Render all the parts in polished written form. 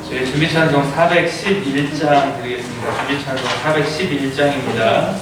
저희 준비찬송 411장 드리겠습니다. 준비찬송 411장입니다.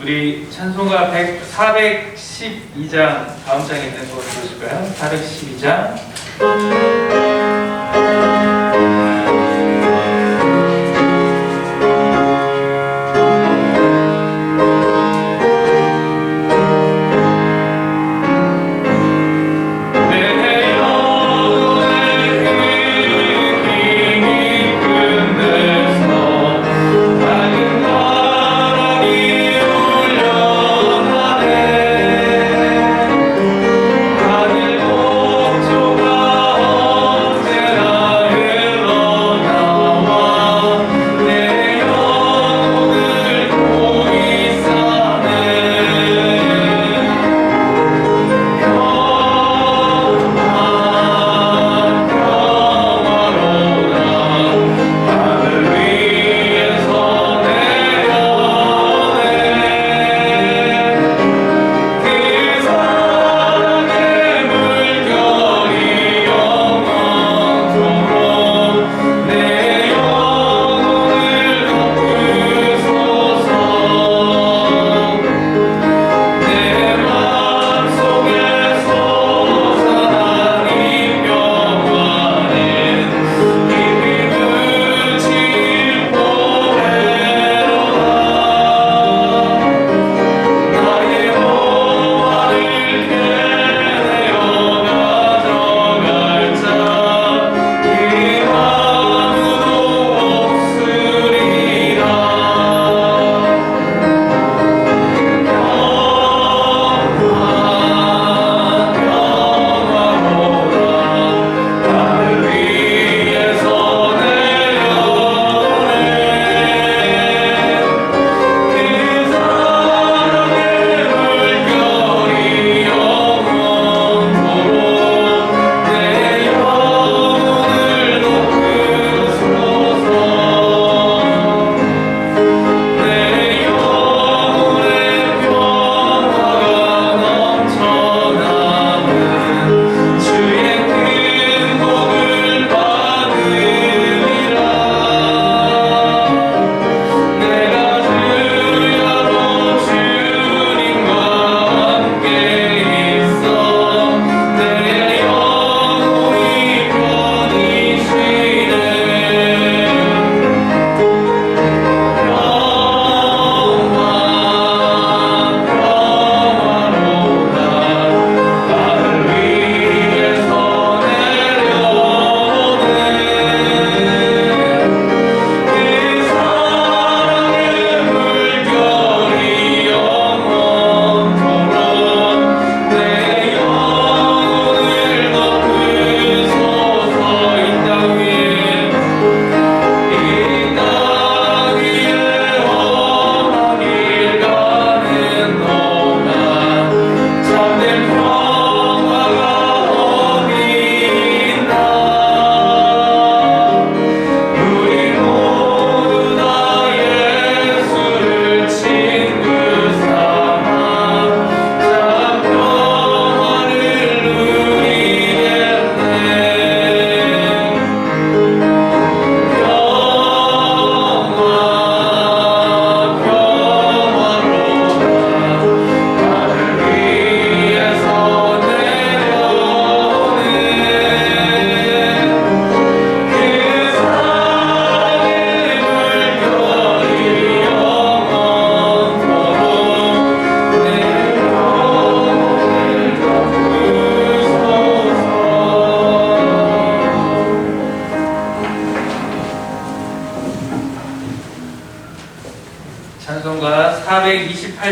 우리 찬송가 412장 다음 장에 있는 거 보실까요? 412장 하늘 목조가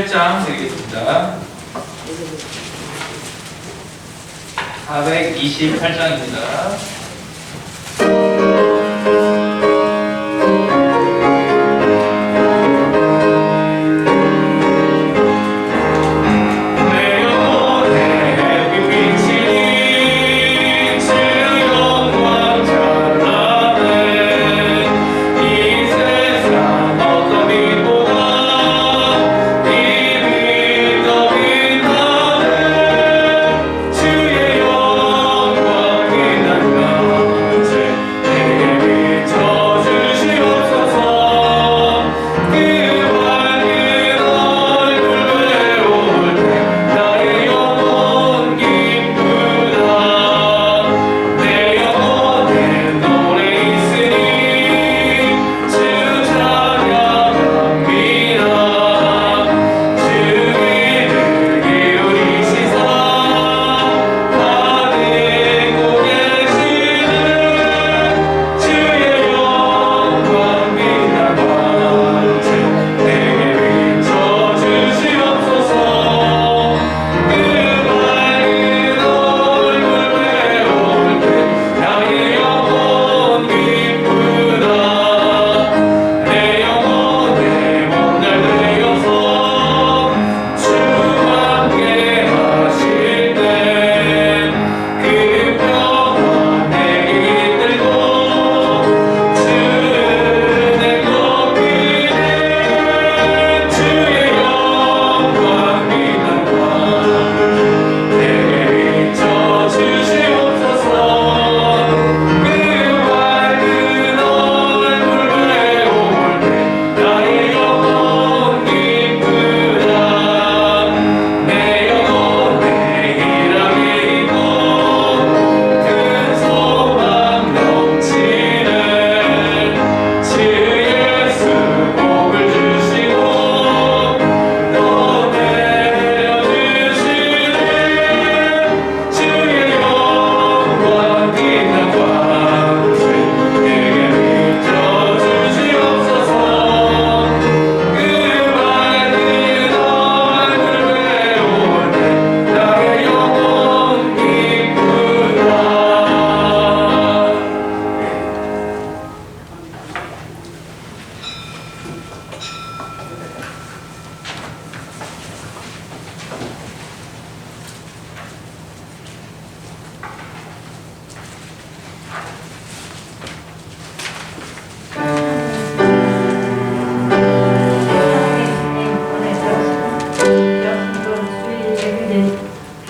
428장 드리겠습니다. 428장입니다.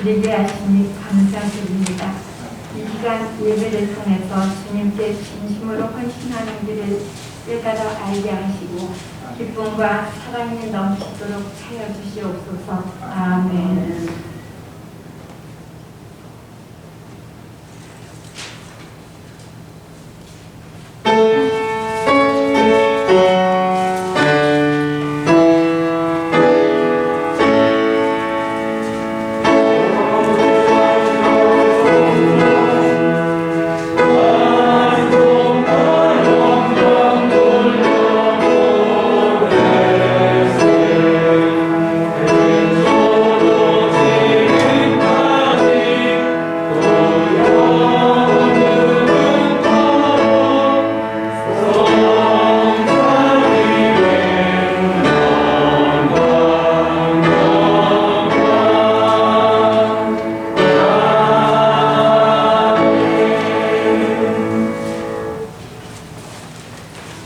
드리게 하시니 감사드립니다. 이 시간 예배를 통해서 주님께 진심으로 헌신하는 길을 깨달아 알게 하시고 기쁨과 사랑이 넘치도록 하여 주시옵소서. 아멘.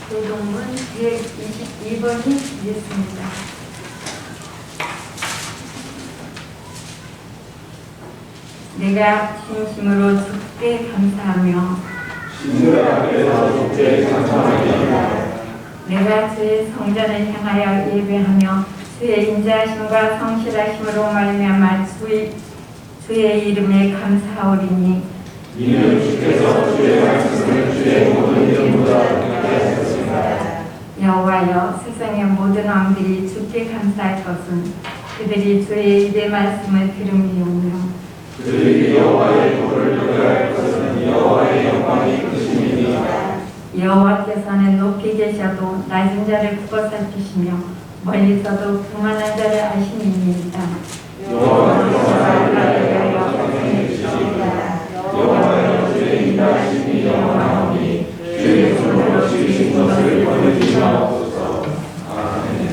대동문 222번이 되겠습니다. 내가 진심으로 주께 감사하며 내가 주의 성전을 향하여 예배하며 주의 인자하심과 성실하심으로 말미암아 주의 이름에 감사하오리니 이는 주께서 주의 말씀을 주의 모든 이름보다 높게 하셨습니다. 여호와여, 세상의 모든 왕들이 주께 감사할 것은 그들이 주의 입의 말씀을 들음이오며 그들이 여호와의 도를 노래할 것은 여호와의 영광이 크심이니이다. 여호와께서는 높이 계셔도 낮은 자를 굽어 살피시며 멀리서도 평안한 자를 아시니이다. 여호와는 평안한 자를 영광에 주시리라. 여호와는 주의 인도하심이 영원하오니 주의 손으로 주신 것을 버리지 마옵소서. 아멘.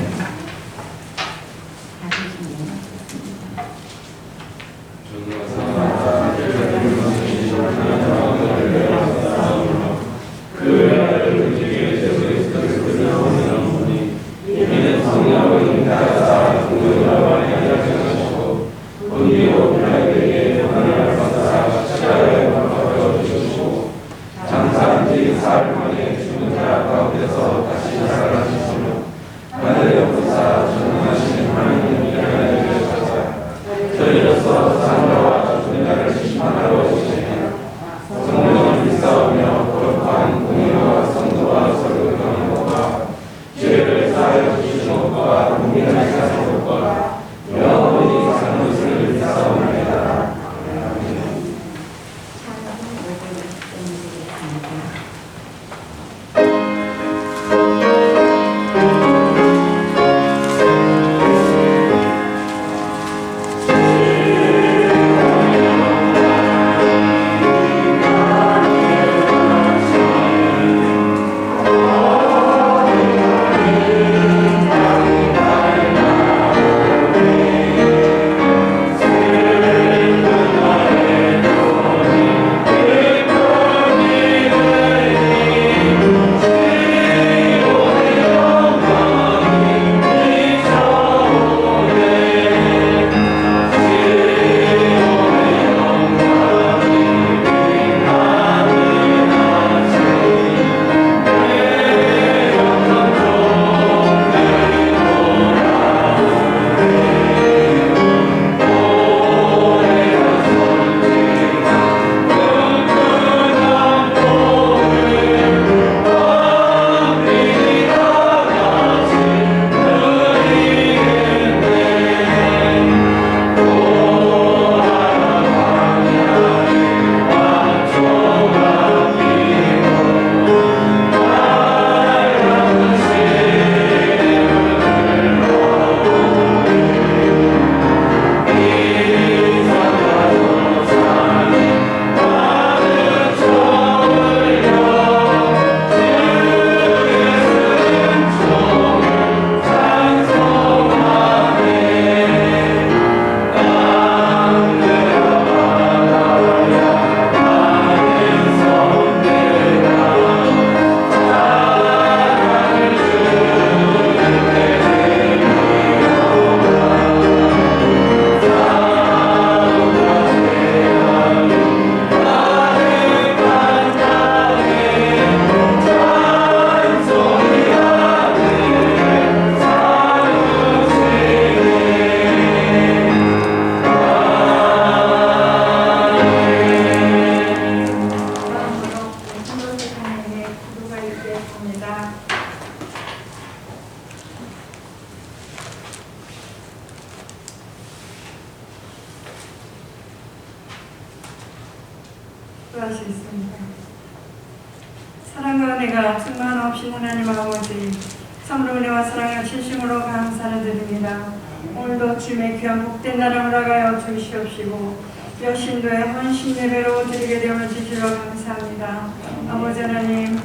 기도할 수 있습니다. 사랑과 은혜가 충만없이 하나님 아버지, 참으로 은혜와 사랑을 진심으로 감사를 드립니다. 오늘도 주님의 귀한 복된 날을 허락하여 주시옵시고 여신도의 헌신 예배로 드리게 되어 주시러 감사합니다. 아버지 하나님,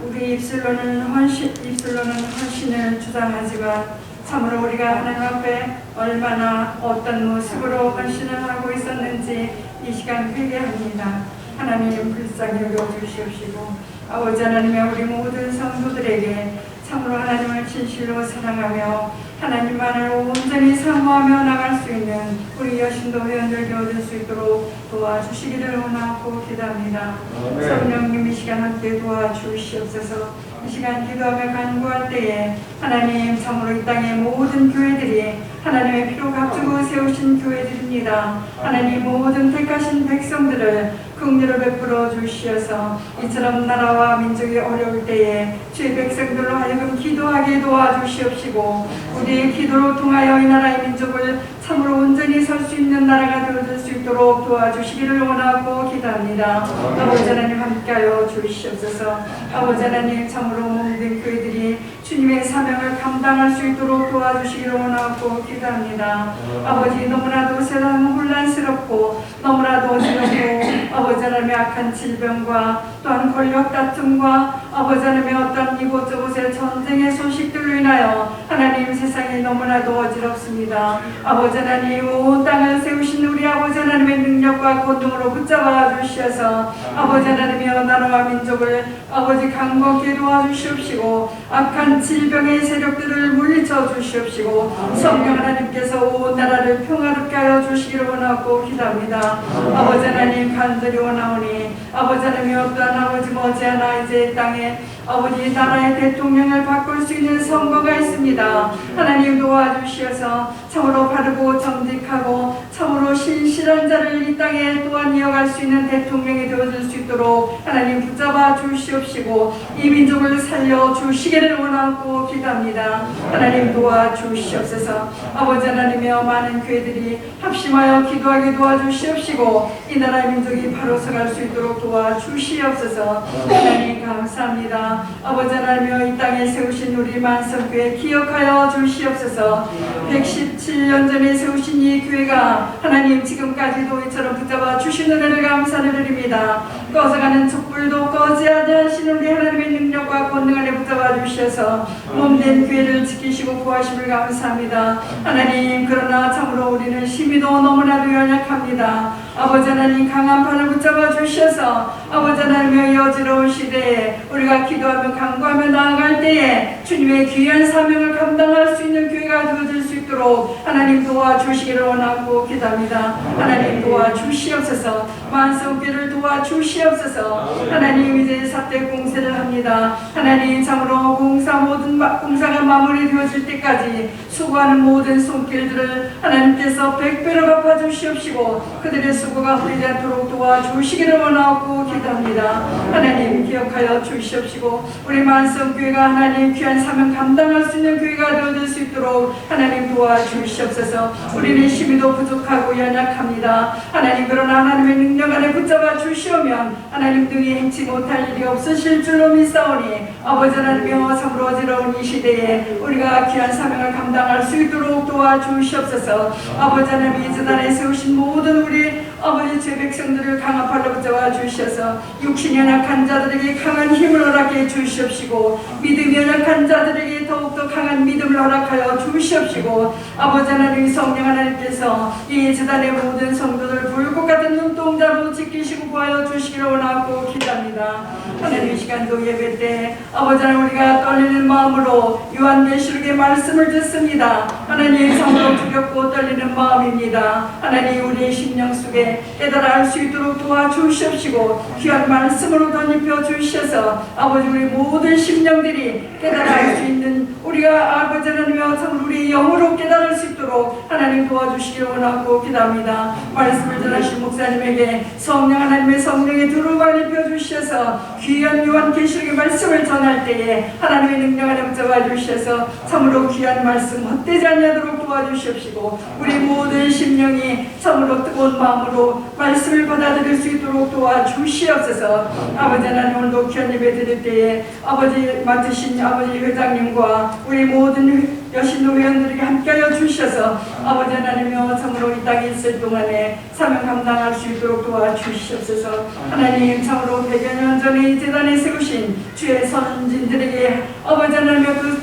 우리 입술로는 헌신을 주장하지만 참으로 우리가 하나님 앞에 얼마나 어떤 모습으로 헌신을 하고 있었는지 이 시간 회개합니다. 하나님 불쌍히 여겨주시옵시고 아버지 하나님의 우리 모든 성도들에게 참으로 하나님을 진실로 사랑하며 하나님만을 온전히 사모하며 나갈 수 있는 우리 여신도 회원들 되어줄 수 있도록 도와주시기를 원하고 기도합니다. 성령님 이 시간 함께 도와주시옵소서. 이 시간 기도하며 간구할 때에 하나님 참으로 이 땅의 모든 교회들이 하나님의 피로 값주고 세우신 교회들입니다. 하나님 모든 택하신 백성들을 긍휼을 베풀어 주시어서 이처럼 나라와 민족이 어려울 때에 주의 백성들로 하여금 기도하게 도와주시옵시고 우리의 기도로 통하여 이 나라의 민족을 참으로 온전히 설 수 있는 나라가 되어줄 수 있도록 도와주시기를 원하고 기도합니다. 아버지 하나님 함께하여 주시옵소서. 아버지 하나님 참으로 모든 교회들이 주님의 사명을 감당할 수 있도록 도와주시기를 원하고 기도합니다. 아버지, 너무나도 세상은 혼란스럽고 너무나도 어지럽고 아버지 하나님의 악한 질병과 또한 권력 다툼과 아버지 하나님의 어떤 이곳저곳의 전쟁의 소식들로 인하여 하나님 세상이 너무나도 어지럽습니다. 아버지 하나님, 온 땅을 세우신 우리 아버지 하나님의 능력과 권능으로 붙잡아 주셔서 아버지 하나님이여 나라와 민족을 아버지 강건케 도와주시옵시고 악한 질병의 세력들을 물리쳐 주시옵시고 성령 하나님께서 온 나라를 평화롭게 하여 주시기를 원하고 기도합니다. 아버지 하나님, 간절히 원하오니 아버지 하나님이여 또한 아버지 머지않아 이제 땅에 아버지 나라의 대통령을 바꿀 수 있는 선거가 있습니다. 하나님 도와주시어서 참으로 바르고 정직하고 참으로 신실한 자를 이 땅에 또한 이어갈 수 있는 대통령이 되어줄 수 있도록 하나님 붙잡아 주시옵시고 이 민족을 살려주시기를 원하고 기도합니다. 하나님 도와주시옵소서. 아버지 하나님이여 많은 교회들이 합심하여 기도하게 도와주시옵시고 이 나라의 민족이 바로 서갈 수 있도록 도와주시옵소서. 하나님 감사합니다. 아버지 하나님이여 이 땅에 세우신 우리 만성교회 기억하여 주시옵소서. 117년 전에 세우신 이 교회가 하나님 지금까지도 이처럼 붙잡아 주신 은혜를 감사를 드립니다. 꺼져가는 촛불도 꺼지하지 하시는 우리 하나님의 능력과 권능 안에 붙잡아 주셔서 몸된 교회를 지키시고 구하심을 감사합니다. 하나님, 그러나 참으로 우리는 심히도 너무나도 연약합니다. 아버지 하나님, 강한 팔을 붙잡아 주셔서 아버지 하나님의 여지러운 시대에 우리가 기도하며 간구하며 나아갈 때에 주님의 귀한 사명을 감당할 수 있는 교회가 되어질 수 있도록 하나님 도와주시기를 원하고 기도합니다. 하나님 도와주시옵소서. 만성교회를 도와주시옵소서. 하나님, 이제 사태 공세를 합니다. 하나님, 참으로 모든 공사가 마무리되어질 때까지 수고하는 모든 손길들을 하나님께서 백배로 갚아주시옵시고 그들의 수고가 흐리지 않도록 도와주시기를 원하고 기도합니다. 하나님 기억하여 주시옵시고 우리 만성교회가 하나님 귀한 사명 감당할 수 있는 교회가 되어질 수 있도록 하나님 도와주시옵소서. 우리는 심히도 부족하고 연약합니다. 하나님, 그러나 하나님의 능력 안에 붙잡아 주시오면 하나님 등이 행치 못할 일이 없으실 줄로 믿사오니 아버지 하나님이여 참으로 어지러운 이 시대에 우리가 귀한 사명을 감당할 수 있도록 도와주시옵소서. 아버지 하나님, 이 재단에 세우신 모든 우리 아버지 제 백성들을 강한 팔로 붙잡아 주셔서 육신이 연약한 자들에게 강한 힘을 허락해 주시옵시고 믿음이 연약한 자들에게 더욱더 강한 믿음을 허락하여 주시옵시고 아버지 하나님, 성령 하나님께서 이 재단의 모든 성도들 불꽃 같은 눈동자로 지키시고 구하여 주시기를 원하고 기도합니다. 하나님, 이 시간도 예배 때 아버지 하나님, 우리가 떨리는 마음으로 요한계시록의 말씀을 듣습니다. 하나님, 참으로 두렵고 떨리는 마음입니다. 하나님, 우리의 심령 속에 깨달아 알 수 있도록 도와주시옵시고 귀한 말씀으로 덧입혀 주셔서 아버지 우리 모든 심령들이 깨달아 알 수 있는 우리가 아버지 하나님이여 참 우리 영으로 깨달을 수 있도록 하나님 도와주시기를 원하고 기도합니다. 말씀을 전하신 목사님에게 성령 하나님의 성령의 두루마리 입혀 주셔서 귀한 요한계시록의 말씀을 전할 때에 하나님의 능력 안에 붙잡아 주셔서 참으로 귀한 말씀 헛되지 않도록 도와주시옵시고 우리 모든 심령이 참으로 뜨거운 마음으로 말씀을 받아들일 수 있도록 도와주시옵소서. 아버지 하나님, 오늘도 귀한 예배 드릴 때에 아버지 맡으신 아버지 회장님과 우리 모든 여신도 회원들에게 함께하여 주셔서 아버지 하나님이여 참으로 이 땅에 있을 동안에 사명 감당할 수 있도록 도와주시옵소서. 하나님, 참으로 100여 년 전에 이 재단에 세우신 주의 선진들에게 아버지 하나님이여 그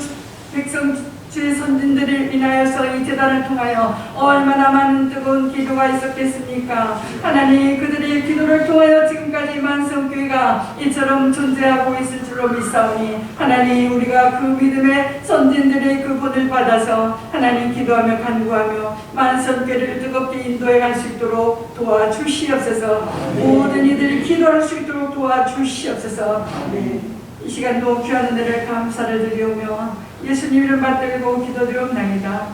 백성 주의 선진들을 인하여서 이 재단을 통하여 얼마나 많은 뜨거운 기도가 있었겠습니까? 하나님, 그들의 기도를 통하여 지금까지 만성교회가 이처럼 존재하고 있을 줄로 믿사오니 하나님, 우리가 그 믿음의 선진들의 그 본을 받아서 하나님 기도하며 간구하며 만성교회를 뜨겁게 인도해 갈 수 있도록 도와주시옵소서. 모든 이들이 기도할 수 있도록 도와주시옵소서. 이 시간도 귀한 은혜를 감사를 드리오며 예수님 이름 받들고 기도드리옵나이다.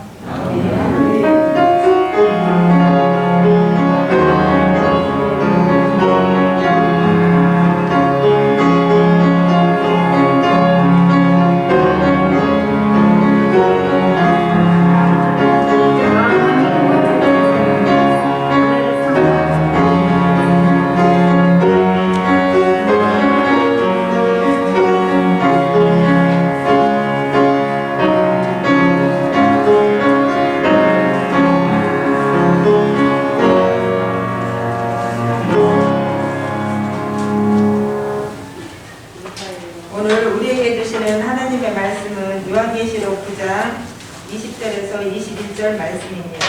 22절 말씀입니다.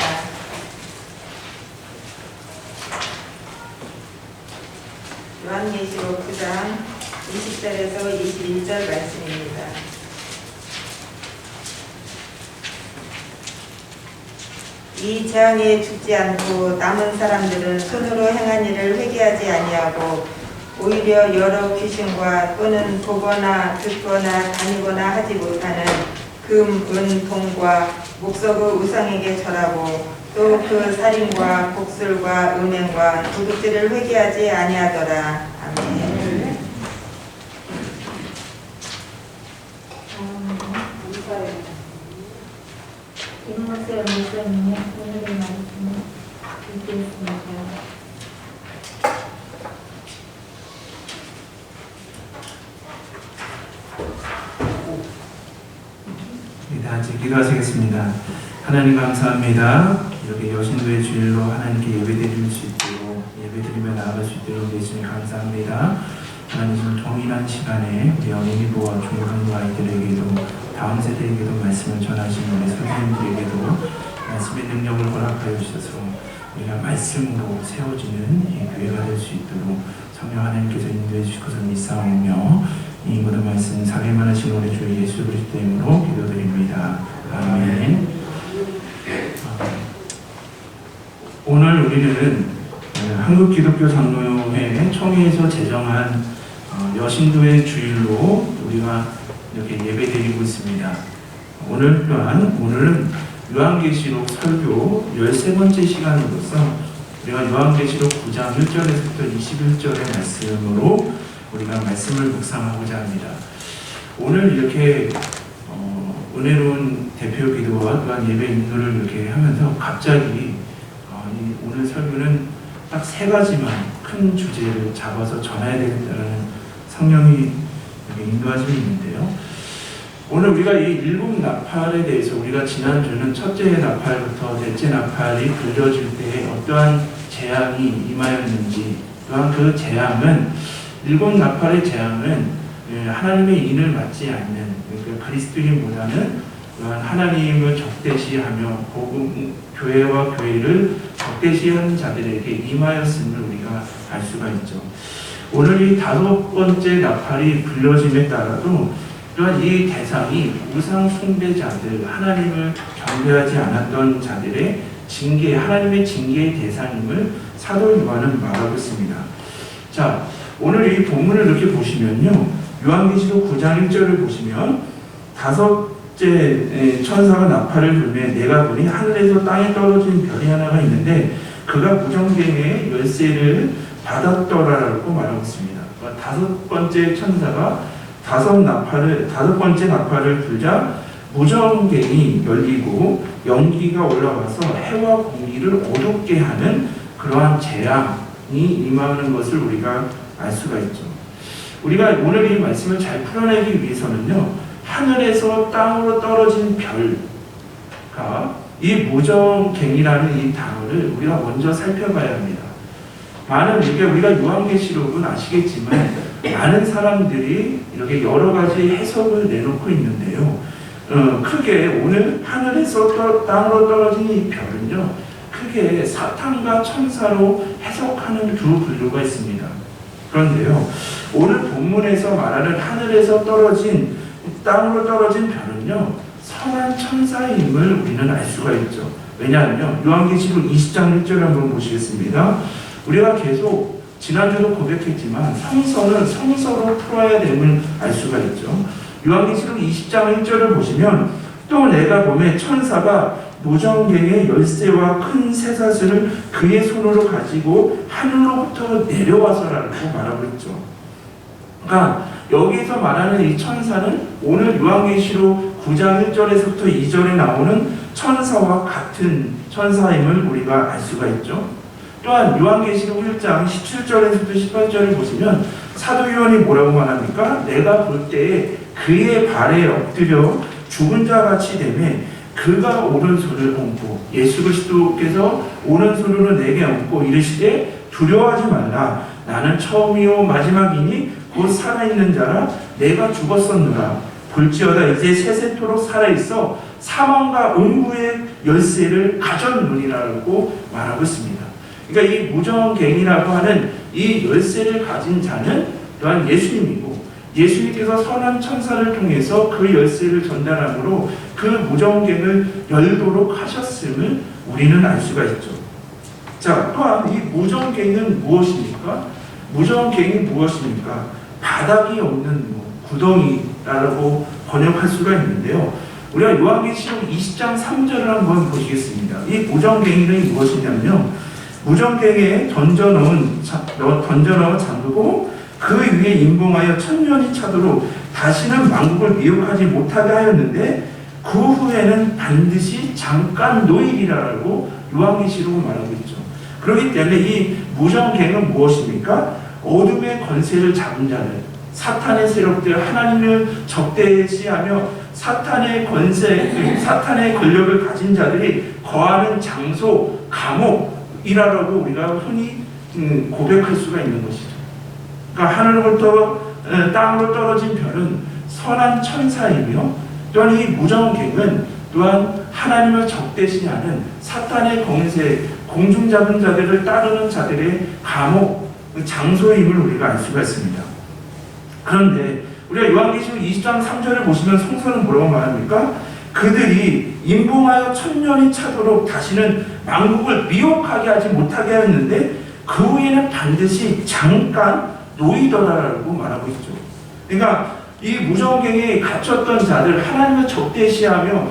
요한계시록 9장 20절에서 21절 말씀입니다. 이 재앙에 죽지 않고 남은 사람들은 손으로 행한 일을 회개하지 아니하고 오히려 여러 귀신과 또는 보거나 듣거나 다니거나 하지 못하는 금, 은, 동과 목석의 우상에게 절하고 또 그 살인과 복술과 음행과 도둑질을 회개하지 아니하더라. 아멘. 김목사의 목사님의 오늘의 말씀을 읽겠습니다. 다 같이 기도하시겠습니다. 하나님 감사합니다. 이렇게 여신도의 주일로 하나님께 예배드릴 수 있도록 예배드리며 나아갈 수 있도록 예수님 감사합니다. 하나님 좀 동일한 시간에 우리 어린이부와 중고등부 아이들에게도 다음 세대에게도 말씀을 전하시는 우리 선생님들에게도 말씀의 능력을 허락하여 주셔서 우리가 말씀으로 세워지는 이 교회가 될 수 있도록 성령 하나님께서 인도해 주실 것을 믿사오며 이 모든 말씀 살게만 하신 우리 주 예수 그리스도 이름으로 기도드립니다. 아멘. 오늘 우리는 한국기독교장로회 총회에서 제정한 여신도의 주일로 우리가 이렇게 예배드리고 있습니다. 오늘은 요한계시록 설교 13번째 시간으로서 우리가 요한계시록 9장 1절에서부터 21절의 말씀으로 우리가 말씀을 묵상하고자 합니다. 오늘 이렇게 은혜로운 대표 기도와 또한 예배 인도를 이렇게 하면서 갑자기 오늘 설교는 딱 3가지만 큰 주제를 잡아서 전해야 되겠다는 성령이 인도하심이 있는데요. 오늘 우리가 이 7 나팔에 대해서 우리가 지난주는 첫째 나팔부터 넷째 나팔이 불려질 때 어떠한 재앙이 임하였는지 또한 그 재앙은 7 나팔의 재앙은 하나님의 인을 받지 않는 그러니까 그리스도인보다는 하나님을 적대시하며 복음 교회와 교회를 적대시하는 자들에게 임하였음을 우리가 알 수가 있죠. 오늘 이 5번째 나팔이 불려짐에 따라도 또한 이 대상이 우상 숭배자들, 하나님을 경배하지 않았던 자들의 징계, 하나님의 징계의 대상임을 사도 요한은 말하고 있습니다. 자, 오늘 이 본문을 이렇게 보시면요, 요한계시록 9장 1절을 보시면 5째 천사가 나팔을 불매 내가 보니 하늘에서 땅에 떨어진 별이 하나가 있는데 그가 무정갱의 열쇠를 받았더라라고 말하고 있습니다. 5번째 천사가 5번째 나팔을 불자 무정갱이 열리고 연기가 올라와서 해와 공기를 어둡게 하는 그러한 재앙이 임하는 것을 우리가 알 수가 있죠. 우리가 오늘 이 말씀을 잘 풀어내기 위해서는요, 하늘에서 땅으로 떨어진 별과 이 무정갱이라는 이 단어를 우리가 먼저 살펴봐야 합니다. 우리가 요한계시록은 아시겠지만 많은 사람들이 이렇게 여러 가지 해석을 내놓고 있는데요. 크게 오늘 하늘에서 땅으로 떨어진 이 별은요, 크게 사탄과 천사로 해석하는 두 분류가 있습니다. 그런데요, 오늘 본문에서 말하는 하늘에서 땅으로 떨어진 별은요, 선한 천사임을 우리는 알 수가 있죠. 왜냐하면 요한계시록 20장 1절을 한번 보시겠습니다. 우리가 계속 지난주도 고백했지만 성서는 성서로 풀어야 됨을 알 수가 있죠. 요한계시록 20장 1절을 보시면 또 내가 보매 천사가 무정갱의 열쇠와 큰 쇠사슬을 그의 손으로 가지고 하늘로부터 내려와서라고 말하고 있죠. 그러니까 여기서 말하는 이 천사는 오늘 요한계시록 9장 1절에서부터 2절에 나오는 천사와 같은 천사임을 우리가 알 수가 있죠. 또한 요한계시록 1장 17절에서부터 18절을 보시면 사도 요한이 뭐라고 말합니까? 내가 볼 때에 그의 발에 엎드려 죽은 자같이 되매 그가 오른손을 얹고 예수 그리스도께서 오른손으로 내게 얹고 이르시되 두려워하지 말라 나는 처음이요 마지막이니 곧 살아있는 자라 내가 죽었었노라 볼지어다 이제 세세토록 살아있어 사망과 음부의 열쇠를 가졌느니라고 말하고 있습니다. 그러니까 이 무정갱이라고 하는 이 열쇠를 가진 자는 또한 예수님이고, 예수님께서 선한 천사를 통해서 그 열쇠를 전달함으로 그 무정갱을 열도록 하셨음을 우리는 알 수가 있죠. 자, 또한 이 무정갱은 무엇입니까? 무정갱이 무엇입니까? 바닥이 없는 구덩이라고 번역할 수가 있는데요. 우리가 요한계시록 20장 3절을 한번 보시겠습니다. 이 무정갱이는 무엇이냐면요, 무정갱에 던져넣은 잠그고 그 위에 임봉하여 천년이 차도록 다시는 만국을 미혹하지 못하게 하였는데 그 후에는 반드시 잠깐 노일이라고 요한계시록은 말하고 있죠. 그렇기 때문에 이 무정갱은 무엇입니까? 어둠의 권세를 잡은 자들, 사탄의 세력들, 하나님을 적대시하며 사탄의 권세, 사탄의 권력을 가진 자들이 거하는 장소, 감옥이라고 우리가 흔히 고백할 수가 있는 것이죠. 그러니까 하늘로부터 땅으로 떨어진 별은 선한 천사이며, 또한 이 무정갱은 또한 하나님을 적대시하는 사탄의 권세, 공중 잡은 자들을 따르는 자들의 감옥, 장소임을 우리가 알 수가 있습니다. 그런데 우리가 요한계시록 20장 3절을 보시면 성서는 뭐라고 말합니까? 그들이 임봉하여 천년이 차도록 다시는 만국을 미혹하게 하지 못하게 하였는데 그 후에는 반드시 잠깐 놓이더라라고 말하고 있죠. 그러니까 이 무정갱에 갇혔던 자들, 하나님을 적대시하며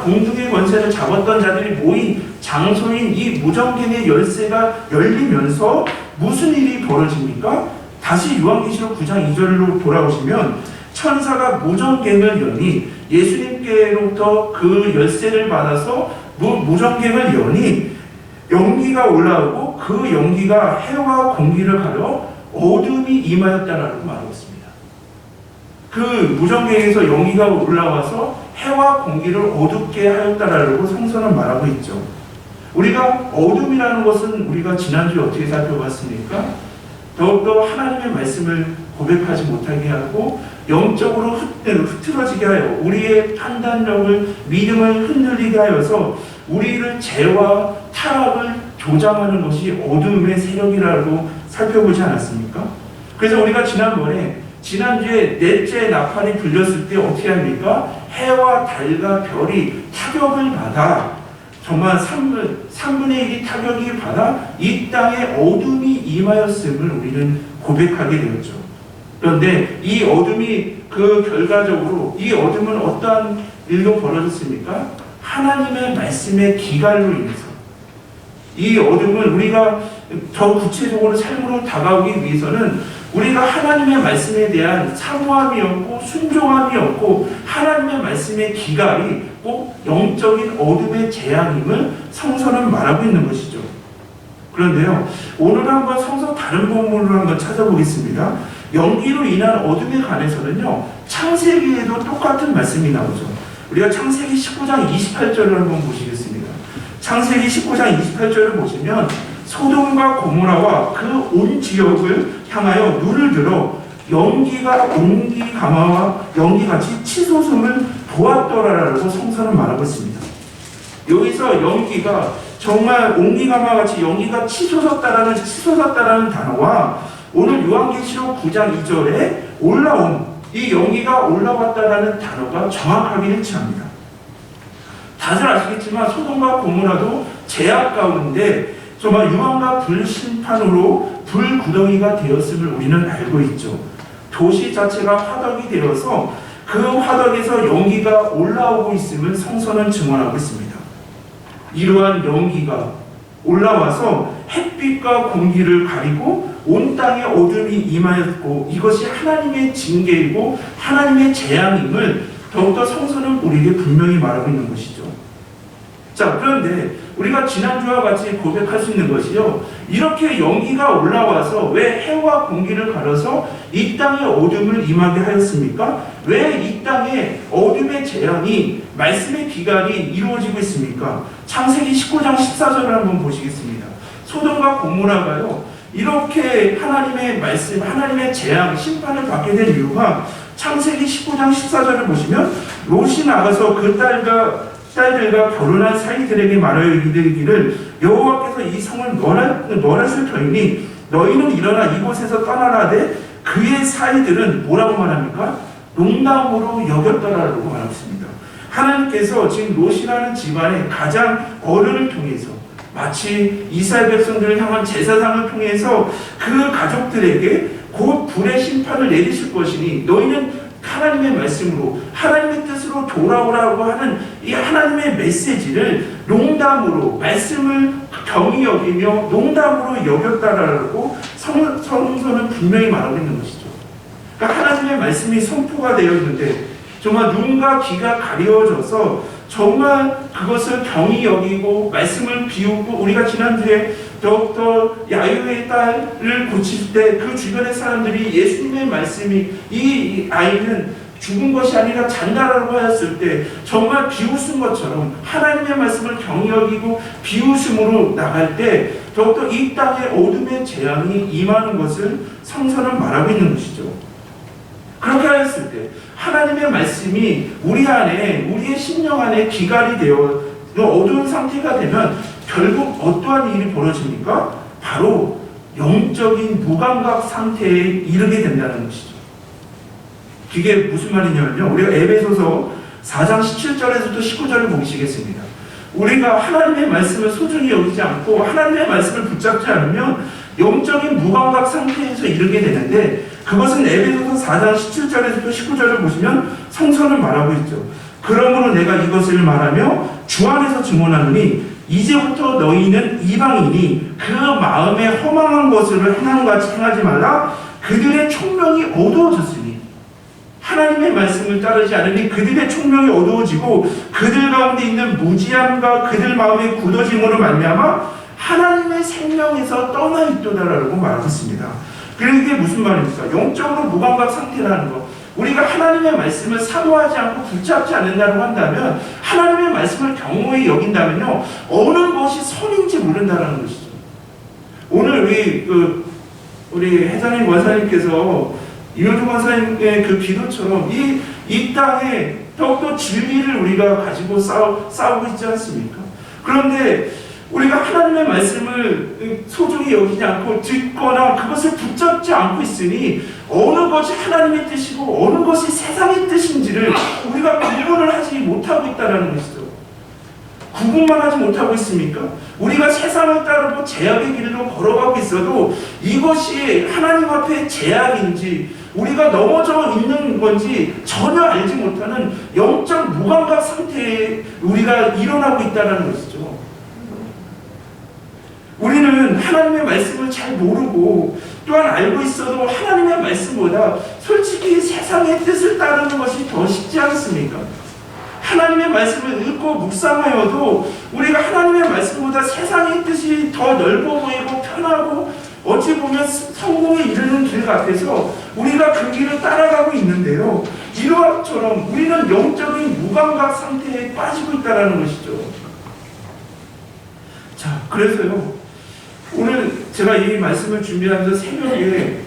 공중의 권세를 잡았던 자들이 모인 장소인 이 무정갱의 열쇠가 열리면서 무슨 일이 벌어집니까? 다시 요한계시록 9장 2절로 돌아오시면 천사가 무정갱을 여니, 예수님께로부터 그 열쇠를 받아서 무정갱을 여니 연기가 올라오고 그 연기가 해와 공기를 가려 어둠이 임하였다라고 말하고 있습니다. 그 무정갱에서 연기가 올라와서 해와 공기를 어둡게 하였다라고 성서는 말하고 있죠. 우리가 어둠이라는 것은 우리가 지난주에 어떻게 살펴봤습니까? 더욱더 하나님의 말씀을 고백하지 못하게 하고 영적으로 흐트러지게 하여 우리의 판단력을, 믿음을 흔들리게 하여서 우리를 죄와 타락을 조장하는 것이 어둠의 세력이라고 살펴보지 않았습니까? 그래서 우리가 지난주에 넷째 나팔이 불렸을 때 어떻게 합니까? 해와 달과 별이 타격을 받아, 정말 3분의 1이 타격이 받아 이 땅에 어둠이 임하였음을 우리는 고백하게 되었죠. 그런데 이 어둠이 그 결과적으로 이 어둠은 어떠한 일로 벌어졌습니까? 하나님의 말씀의 기갈로 인해서 이 어둠은 우리가 더 구체적으로 삶으로 다가오기 위해서는 우리가 하나님의 말씀에 대한 사모함이었고 순종함이었고 하나님의 말씀의 기갈이 꼭 영적인 어둠의 재앙임을 성서는 말하고 있는 것이죠. 그런데요, 오늘 한번 성서 다른 본문을 한번 찾아보겠습니다. 연기로 인한 어둠에 관해서는요, 창세기에도 똑같은 말씀이 나오죠. 우리가 창세기 19장 28절을 한번 보시겠습니다. 창세기 19장 28절을 보시면 소돔과 고모라와 그 온 지역을 향하여 눈을 들어 연기가 옹기 가마와 연기같이 치솟음을 보았더라라고 성서는 말하고 있습니다. 여기서 연기가 정말 옹기 가마같이 연기가 치솟았다라는 단어와 오늘 요한계시록 9장 2절에 올라온 이 연기가 올라왔다라는 단어가 정확하게 일치합니다. 다들 아시겠지만 소돔과 고모라도 죄악 가운데 정말 유황과 불심판으로 불구덩이가 되었음을 우리는 알고 있죠. 도시 자체가 화덕이 되어서 그 화덕에서 연기가 올라오고 있음을 성서는 증언하고 있습니다. 이러한 연기가 올라와서 햇빛과 공기를 가리고 온 땅에 어둠이 임하였고 이것이 하나님의 징계이고 하나님의 재앙임을 더욱더 성서는 우리에게 분명히 말하고 있는 것이죠. 자, 그런데 우리가 지난주와 같이 고백할 수 있는 것이요, 이렇게 연기가 올라와서 왜 해와 공기를 가려서 이 땅에 어둠을 임하게 하였습니까? 왜 이 땅에 어둠의 재앙이 말씀의 기갈이 이루어지고 있습니까? 창세기 19장 14절을 한번 보시겠습니다. 소돔과 고모라가요 이렇게 하나님의 말씀, 하나님의 재앙, 심판을 받게 된 이유가 창세기 19장 14절을 보시면 롯이 나가서 그 딸과 딸들과 결혼한 사이들에게 말하여 이르기를 여호와께서 이 성을 멸하실 터이니 너희는 일어나 이곳에서 떠나라 하되 그의 사이들은 뭐라고 말합니까? 농담으로 여겼더라라고 말했습니다. 하나님께서 지금 롯이라는 집안의 가장 어른을 통해서 마치 이스라엘 백성들을 향한 제사상을 통해서 그 가족들에게 곧 불의 심판을 내리실 것이니 너희는 하나님의 말씀으로 하나님의 뜻으로 돌아오라고 하는 이 하나님의 메시지를 농담으로 말씀을 경히 여기며 농담으로 여겼다라고 성서는 분명히 말하고 있는 것이죠. 그러니까 하나님의 말씀이 선포가 되어 있는데 정말 눈과 귀가 가려져서 정말 그것을 경히 여기고 말씀을 비우고 우리가 지난주에 더욱더 야유의 딸을 고칠 때 그 주변의 사람들이 예수님의 말씀이 이 아이는 죽은 것이 아니라 잔다라고 하였을 때 정말 비웃은 것처럼 하나님의 말씀을 경히 여기고 비웃음으로 나갈 때 더욱더 이 땅에 어둠의 재앙이 임하는 것을 성서는 말하고 있는 것이죠. 그렇게 하였을 때 하나님의 말씀이 우리 안에 우리의 심령 안에 기갈이 되어 어두운 상태가 되면 결국 어떠한 일이 벌어집니까? 바로 영적인 무감각 상태에 이르게 된다는 것이죠. 그게 무슨 말이냐면요. 우리가 에베소서 4장 17절에서부터 19절을 보시겠습니다. 우리가 하나님의 말씀을 소중히 여기지 않고 하나님의 말씀을 붙잡지 않으면 영적인 무감각 상태에서 이르게 되는데 그것은 에베소서 4장 17절에서부터 19절을 보시면 성서는 말하고 있죠. 그러므로 내가 이것을 말하며 주 안에서 증언하노니 이제부터 너희는 이방인이 그 마음에 허망한 것을 행함 같이 행하지 말라. 그들의 총명이 어두워졌으니 하나님의 말씀을 따르지 않으니 그들의 총명이 어두워지고 그들 가운데 있는 무지함과 그들 마음의 굳어짐으로 말미암아 하나님의 생명에서 떠나 있도다라고 말했습니다. 그리고 이게 무슨 말입니까? 영적으로 무감각 상태라는 것. 우리가 하나님의 말씀을 사모하지 않고 붙잡지 않는다고 한다면 하나님의 말씀을 경호히 여긴다면요 어느 것이 선인지 모른다는 것이죠. 오늘 우리 회장님 원사님께서 이효주 원사님의 그 기도처럼 이 땅에 더욱더 진리를 우리가 가지고 싸우고 있지 않습니까? 그런데 우리가 하나님의 말씀을 소중히 여기지 않고 듣거나 그것을 붙잡지 않고 있으니 어느 것이 하나님의 뜻이고 어느 것이 세상의 뜻인지를 우리가 구분을 하지 못하고 있다는 것이죠. 구분만 하지 못하고 있습니까? 우리가 세상을 따르고 제약의 길로 걸어가고 있어도 이것이 하나님 앞에 제약인지 우리가 넘어져 있는 건지 전혀 알지 못하는 영적 무감각 상태에 우리가 일어나고 있다는 것이죠. 우리는 하나님의 말씀을 잘 모르고 또한 알고 있어도 하나님의 말씀보다 솔직히 세상의 뜻을 따르는 것이 더 쉽지 않습니까? 하나님의 말씀을 읽고 묵상하여도 우리가 하나님의 말씀보다 세상의 뜻이 더 넓어 보이고 편하고 어찌 보면 성공에 이르는 길 같아서 우리가 그 길을 따라가고 있는데요. 이러한처럼 우리는 영적인 무감각 상태에 빠지고 있다는 것이죠. 자, 그래서요. 오늘 제가 이 말씀을 준비하면서 새벽에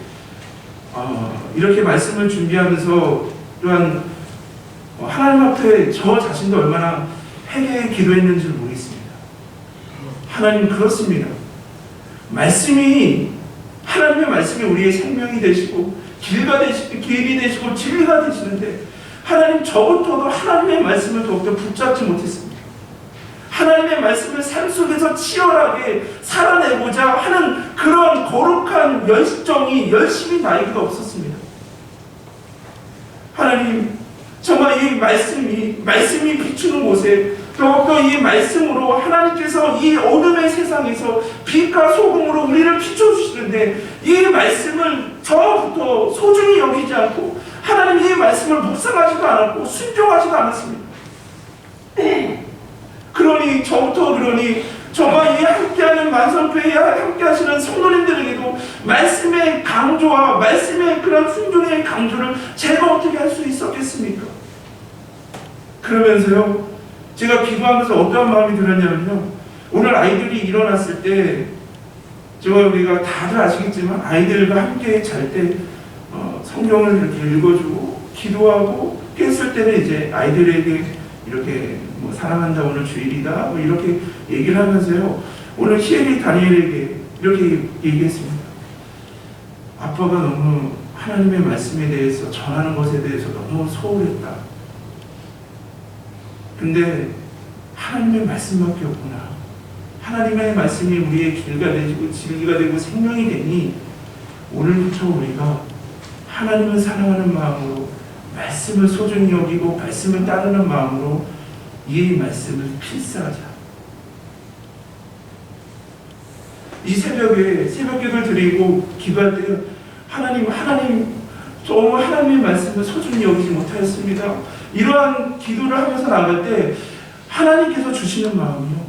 이렇게 말씀을 준비하면서 또한 하나님 앞에 저 자신도 얼마나 회개에 기도했는지 모르겠습니다. 하나님 그렇습니다. 하나님의 말씀이 우리의 생명이 되시고 길이 되시고 진리가 되시는데 하나님 저부터도 하나님의 말씀을 더욱더 붙잡지 못했습니다. 하나님의 말씀을 삶 속에서 치열하게 살아내고자 하는 그런 거룩한 열심이 나에게도 없었습니다. 하나님 정말 이 말씀이 비추는 곳에 더욱더 이 말씀으로 하나님께서 이 어둠의 세상에서 빛과 소금으로 우리를 비춰주시는데 이 말씀을 저부터 소중히 여기지 않고 하나님 이 말씀을 묵상하지도 않았고 순종하지도 않았습니다. 그러니 정말 이 함께하는 만성회에 함께하시는 성도님들에게도 말씀의 강조와 말씀의 그런 순종의 강조를 제가 어떻게 할 수 있었겠습니까? 그러면서요 제가 기도하면서 어떠한 마음이 들었냐면요 오늘 아이들이 일어났을 때 정말 우리가 다들 아시겠지만 아이들과 함께 잘 때 성경을 이렇게 읽어주고 기도하고 깼을 때는 이제 아이들에게 이렇게 뭐 사랑한다 오늘 주일이다 뭐 이렇게 얘기를 하면서요. 오늘 히엘이 다니엘에게 이렇게 얘기했습니다. 아빠가 너무 하나님의 말씀에 대해서 전하는 것에 대해서 너무 소홀했다. 근데 하나님의 말씀밖에 없구나. 하나님의 말씀이 우리의 길가 되고 진리가 되고 생명이 되니 오늘부터 우리가 하나님을 사랑하는 마음으로 말씀을 소중히 여기고 말씀을 따르는 마음으로 이 말씀을 필사하자. 이 새벽에 새벽기도를 드리고 기도할 때 하나님 너무 하나님의 말씀을 소중히 여기지 못하였습니다. 이러한 기도를 하면서 나갈 때 하나님께서 주시는 마음이요.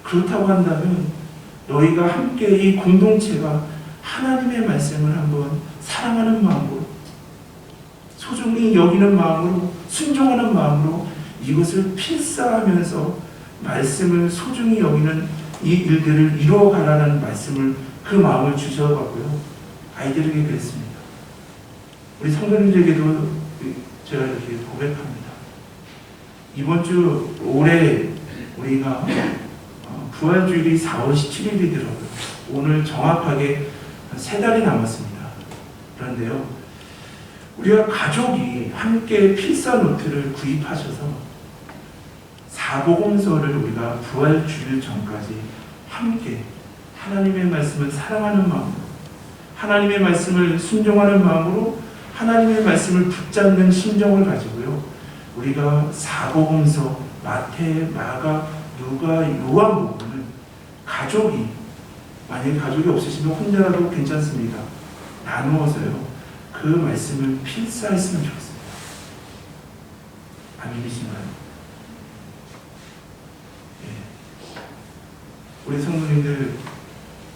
그렇다고 한다면 너희가 함께 이 공동체가 하나님의 말씀을 한번 사랑하는 마음으로 소중히 여기는 마음으로 순종하는 마음으로 이것을 필사하면서 말씀을 소중히 여기는 이 일들을 이루어가라는 말씀을 그 마음을 주셔가고요. 아이들에게 그랬습니다. 우리 성도님들에게도 제가 이렇게 고백합니다. 이번 주 올해 우리가 부활주일이 4월 17일이더라고요. 오늘 정확하게 3달이 남았습니다. 그런데요, 우리가 가족이 함께 필사 노트를 구입하셔서 사복음서를 우리가 부활주일 전까지 함께 하나님의 말씀을 사랑하는 마음으로, 하나님의 말씀을 순종하는 마음으로, 하나님의 말씀을 붙잡는 심정을 가지고요, 우리가 사복음서 마태, 마가, 누가, 요한복음을 가족이, 만약에 가족이 없으시면 혼자라도 괜찮습니다. 나누어서요, 그 말씀을 필사했으면 좋겠습니다. 아멘이신가요? 예. 우리 성도님들,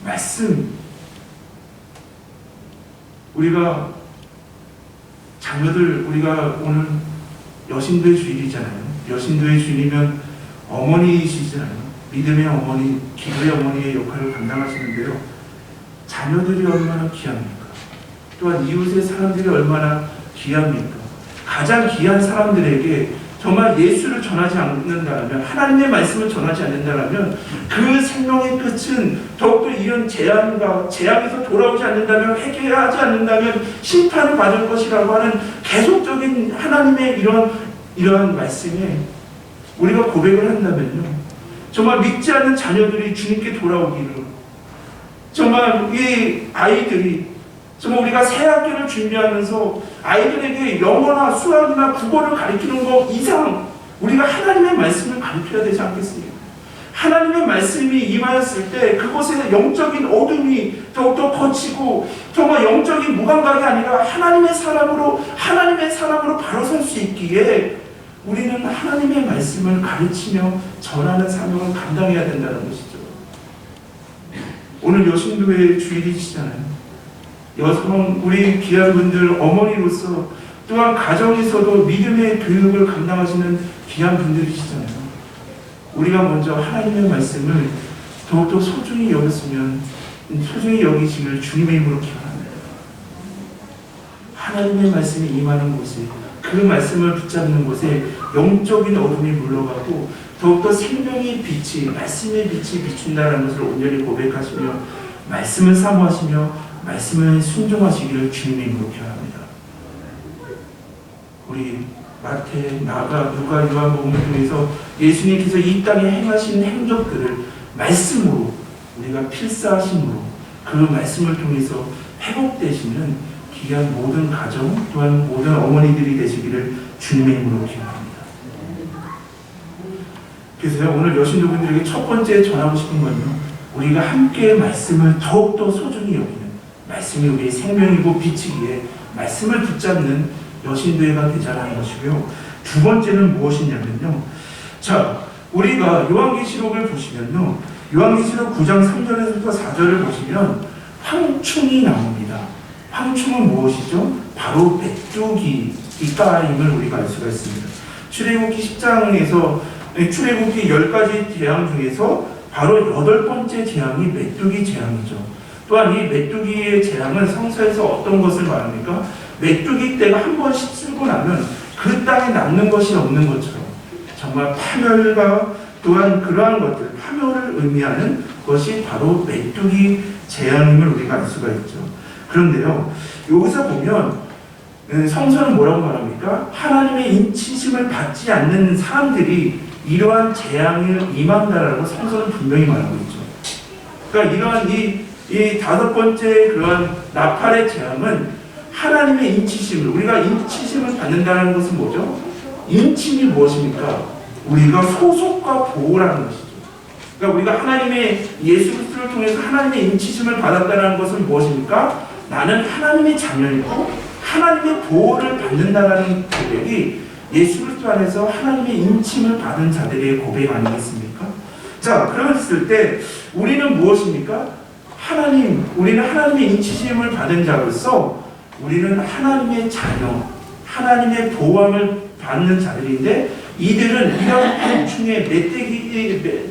말씀, 우리가 자녀들, 우리가 오늘 여신도의 주일이잖아요. 여신도의 주일이면 어머니이시잖아요. 믿음의 어머니, 기도의 어머니의 역할을 감당하시는데요. 자녀들이 얼마나 귀합니까? 또한 이웃의 사람들이 얼마나 귀합니까? 가장 귀한 사람들에게 정말 예수를 전하지 않는다면, 하나님의 말씀을 전하지 않는다면 그 생명의 끝은 더욱더 이런 재앙에서 돌아오지 않는다면, 회개하지 않는다면 심판을 받을 것이라고 하는 계속적인 하나님의 이러한 말씀에 우리가 고백을 한다면요, 정말 믿지 않는 자녀들이 주님께 돌아오기를, 정말 이 아이들이 정말 우리가 새 학기를 준비하면서 아이들에게 영어나 수학이나 국어를 가르치는 것 이상 우리가 하나님의 말씀을 가르쳐야 되지 않겠습니까? 하나님의 말씀이 임하였을 때 그곳에서 영적인 어둠이 더욱더 거치고 정말 영적인 무감각이 아니라 하나님의 사람으로 바로 설 수 있기에 우리는 하나님의 말씀을 가르치며 전하는 사명을 감당해야 된다는 것이죠. 오늘 여신도의 주일이시잖아요. 여성, 우리 귀한 분들, 어머니로서 또한 가정에서도 믿음의 교육을 감당하시는 귀한 분들이시잖아요. 우리가 먼저 하나님의 말씀을 더욱더 소중히 여겼으면, 소중히 여기시길 주님의 이름으로 기원합니다. 하나님의 말씀이 임하는 곳에, 그 말씀을 붙잡는 곳에 영적인 어둠이 물러가고 더욱더 생명의 빛이, 말씀의 빛이 비춘다는 것을 온전히 고백하시며 말씀을 사모하시며 말씀을 순종하시기를 주님의 이름으로 기원합니다. 우리 마태, 마가, 누가, 요한복음을 통해서 예수님께서 이 땅에 행하신 행적들을 말씀으로 우리가 필사하심으로 그 말씀을 통해서 회복되시는 귀한 모든 가정, 또한 모든 어머니들이 되시기를 주님의 이름으로 기원합니다. 그래서 오늘 여신도분들에게 첫 번째 전하고 싶은 건요, 우리가 함께 말씀을 더욱더 소중히 여기는, 말씀이 우리의 생명이고 빛이기에 말씀을 붙잡는 여신도회가 되자라는 것이고요. 두 번째는 무엇이냐면요, 자, 우리가 요한계시록을 보시면요, 요한계시록 9장 3절에서 4절을 보시면 황충이 나옵니다. 황충은 무엇이죠? 바로 메뚜기임을 우리가 알 수가 있습니다. 출애굽기 10장에서 출애굽기 10가지 재앙 중에서 바로 8번째 재앙이 메뚜기 재앙이죠. 또한 이 메뚜기의 재앙은 성서에서 어떤 것을 말합니까? 메뚜기 떼가 한 번씩 쓸고 나면 그 땅에 남는 것이 없는 것처럼, 정말 파멸과 또한 그러한 것들, 파멸을 의미하는 것이 바로 메뚜기 재앙임을 우리가 알 수가 있죠. 그런데요, 여기서 보면 성서는 뭐라고 말합니까? 하나님의 인치심을 받지 않는 사람들이 이러한 재앙을 임한다라고 성서는 분명히 말하고 있죠. 그러니까 이러한 이 다섯 번째 그러한 나팔의 재앙은 하나님의 인치심을, 우리가 인치심을 받는다는 것은 뭐죠? 인침이 무엇입니까? 우리가 소속과 보호라는 것이죠. 그러니까 우리가 하나님의 예수 그리스도를 통해서 하나님의 인치심을 받았다는 것은 무엇입니까? 나는 하나님의 자녀이고 하나님의 보호를 받는다라는 고백이 예수 그리스도 안에서 하나님의 인침을 받은 자들의 고백 아니겠습니까? 자, 그랬을 때 우리는 무엇입니까? 우리는 하나님의 인치심을 받은 자로서 우리는 하나님의 자녀, 하나님의 보호함을 받는 자들인데, 이들은 이런 고충의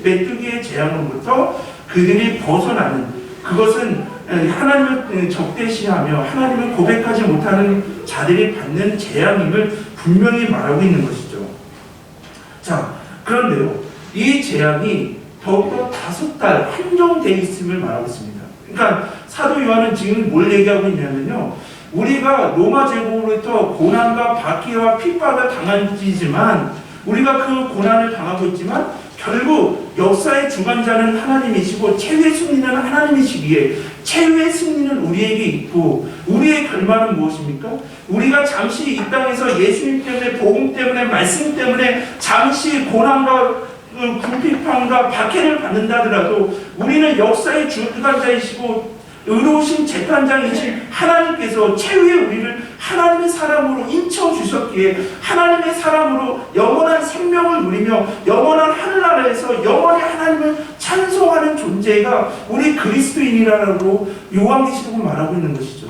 메뚜기의 재앙으로부터 그들이 벗어나는, 그것은 하나님을 적대시하며 하나님을 고백하지 못하는 자들이 받는 재앙임을 분명히 말하고 있는 것이죠. 자, 그런데요, 이 재앙이 더욱더 5달 한정되어 있음을 말하고 있습니다. 그러니까 사도 요한은 지금 뭘 얘기하고 있냐면요, 우리가 로마 제국으로부터 고난과 박해와 핍박을 당하지만, 우리가 그 고난을 당하고 있지만 결국 역사의 주관자는 하나님이시고 최후의 승리는 하나님이시기에 최후의 승리는 우리에게 있고, 우리의 결말은 무엇입니까? 우리가 잠시 이 땅에서 예수님 때문에, 복음 때문에, 말씀 때문에 잠시 고난과 궁핍함과 박해를 받는다 하더라도 우리는 역사의 주관자이시고 의로우신 재판장이신 하나님께서 최후의 우리를 하나님의 사람으로 인쳐주셨기에 하나님의 사람으로 영원한 생명을 누리며 영원한 하늘나라에서 영원히 하나님을 찬송하는 존재가 우리 그리스도인이라고 요한계시록은 말하고 있는 것이죠.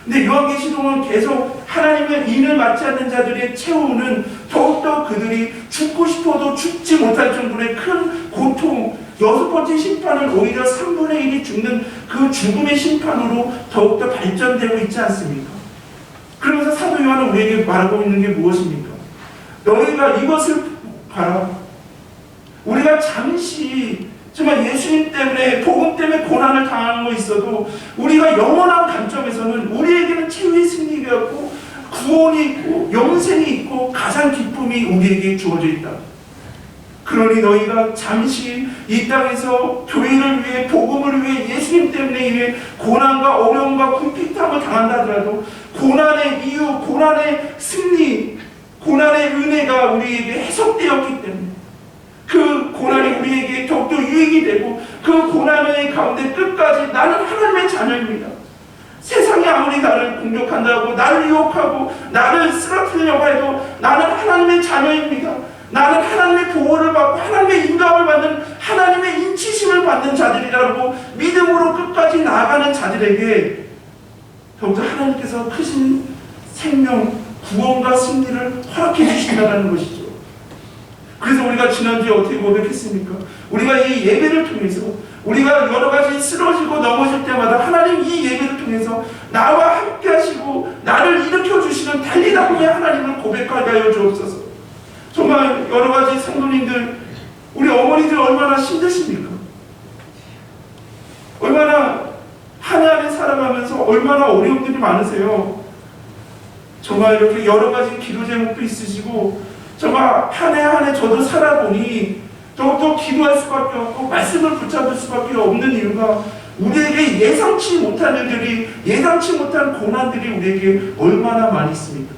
근데 요한계시록은 계속 하나님의 인을 맞지 않는 자들의 최후는 더욱더 그들이 죽고 싶어도 죽지 못할 정도의 큰 고통, 6번째 심판은 오히려 3분의 1이 죽는 그 죽음의 심판으로 더욱더 발전되고 있지 않습니까? 그러면서 사도 요한은 우리에게 말하고 있는 게 무엇입니까? 너희가 이것을 봐라. 우리가 잠시 정말 예수님 때문에, 복음 때문에 고난을 당하는 거 있어도 우리가 영원한 관점에서는 우리에게는 최후의 승리가 있고 구원이 있고 영생이 있고 가장 기쁨이 우리에게 주어져 있다. 그러니 너희가 잠시 이 땅에서 교회를 위해, 복음을 위해, 예수님 때문에 위해 고난과 어려움과 궁핍함을 당한다 하더라도 고난의 이유, 고난의 승리, 고난의 은혜가 우리에게 해석되었기 때문에 그 고난이 우리에게 더욱더 유익이 되고, 그 고난의 가운데 끝까지 나는 하나님의 자녀입니다. 세상이 아무리 나를 공격한다고, 나를 유혹하고 나를 쓰러뜨리려고 해도 나는 하나님의 자녀입니다. 나는 하나님의 보호를 받고 하나님의 인도함을 받는, 하나님의 인치심을 받는 자들이라고 믿음으로 끝까지 나아가는 자들에게 더욱더 하나님께서 크신 생명, 구원과 승리를 허락해 주신다는 것이죠. 그래서 우리가 지난주에 어떻게 고백했습니까? 우리가 이 예배를 통해서, 우리가 여러 가지 쓰러지고 넘어질 때마다 하나님 이 예배를 통해서 나와 함께 하시고 나를 일으켜 주시는 달리다 보니 하나님을 고백하게 하여 주옵소서. 정말 여러 가지 성도님들, 우리 어머니들 얼마나 힘드십니까? 얼마나 한 해 한 해 살아가면서 얼마나 어려움들이 많으세요. 정말 이렇게 여러 가지 기도 제목도 있으시고, 정말 한 해 한 해 저도 살아보니 더욱더 기도할 수밖에 없고 말씀을 붙잡을 수밖에 없는 이유가, 우리에게 예상치 못한 일들이, 예상치 못한 고난들이 우리에게 얼마나 많이 있습니까?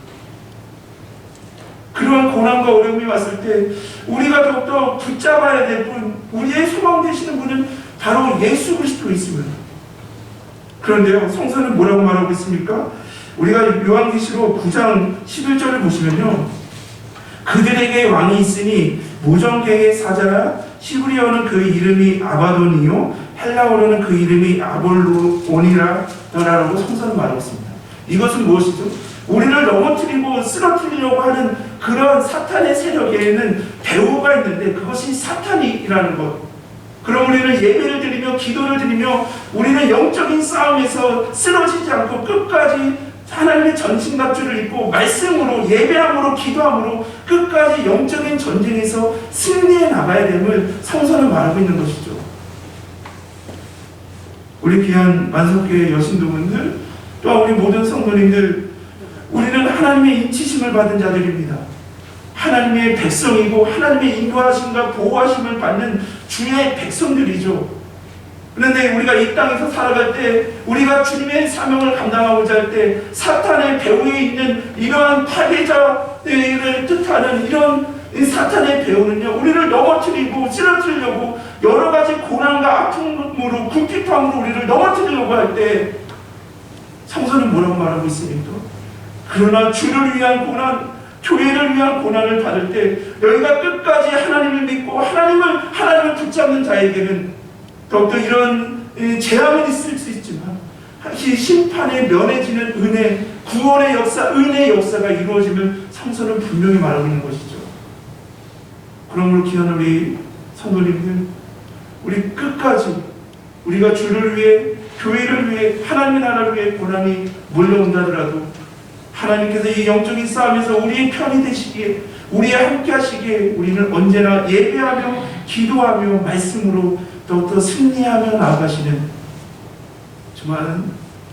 그러한 고난과 어려움이 왔을 때 우리가 더욱더 붙잡아야 될 분, 우리의 소망 되시는 분은 바로 예수 그리스도이십니다. 그런데요, 성서는 뭐라고 말하고 있습니까? 우리가 요한계시록 9장 11절을 보시면요, 그들에게 왕이 있으니 무정계의 사자라, 히브리어는 그 이름이 아바돈이요 헬라어로는 그 이름이 아볼로온이라라고 성서는 말하고 있습니다. 이것은 무엇이죠? 우리를 넘어뜨리고 쓰러뜨리려고 하는 그런 사탄의 세력에는 배후가 있는데 그것이 사탄이라는 것. 그럼 우리는 예배를 드리며 기도를 드리며 우리는 영적인 싸움에서 쓰러지지 않고 끝까지 하나님의 전신갑주를 입고 말씀으로 예배함으로 기도함으로 끝까지 영적인 전쟁에서 승리해 나가야 됨을 성서는 말하고 있는 것이죠. 우리 귀한 만석교회 여신도분들 또한 우리 모든 성도님들, 우리는 하나님의 인치심을 받은 자들입니다. 하나님의 백성이고 하나님의 인도하심과 보호하심을 받는 주의 백성들이죠. 그런데 우리가 이 땅에서 살아갈 때, 우리가 주님의 사명을 감당하고자 할 때 사탄의 배후에 있는 이러한 파괴자를 뜻하는 이런 사탄의 배후는요, 우리를 넘어뜨리고 쓰러뜨리려고 여러 가지 고난과 아픔으로 궁핍함으로 우리를 넘어뜨리려고 할 때 성서는 뭐라고 말하고 있습니까? 그러나 주를 위한 고난, 교회를 위한 고난을 받을 때 너희가 끝까지 하나님을 믿고 하나님을 붙잡는 자에게는 더욱더 이런 재앙은 있을 수 있지만 심판에 면해지는 은혜, 구원의 역사, 은혜의 역사가 이루어짐을 성서는 분명히 말하고 있는 것이죠. 그러므로 귀한 우리 성도님들, 우리 끝까지 우리가 주를 위해, 교회를 위해, 하나님의 나라를 위해 고난이 몰려온다 하더라도 하나님께서 이 영적인 싸움에서 우리의 편이 되시기에, 우리의 함께 하시기에 우리는 언제나 예배하며 기도하며 말씀으로 더욱더 승리하며 나아가시는 정말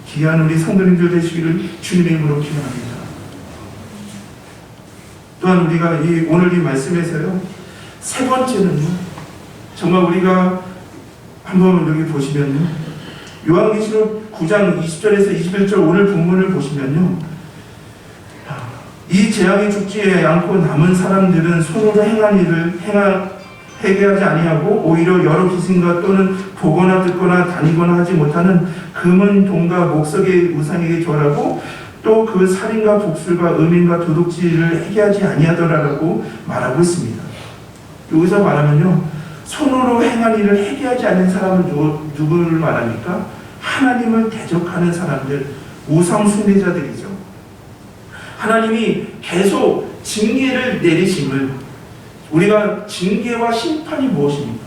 귀한 우리 성도님들 되시기를 주님의 이름으로 기도합니다. 또한 우리가 오늘 이 말씀에서요, 세 번째는요, 정말 우리가 한번 여기 보시면요, 요한계시록 9장 20절에서 21절 오늘 본문을 보시면요, 이 재앙이 죽지 않고 남은 사람들은 손으로 행한 일을 회개하지 아니하고 오히려 여러 기신과 또는 보거나 듣거나 다니거나 하지 못하는 금은 동과 목석의 우상에게 절하고 또 그 살인과 복술과 음인과 도둑질을 회개하지 아니하더라라고 말하고 있습니다. 여기서 말하면요, 손으로 행한 일을 회개하지 않는 사람은 누구를 말합니까? 하나님을 대적하는 사람들, 우상 숭배자들이죠. 하나님이 계속 징계를 내리심을, 우리가 징계와 심판이 무엇입니까?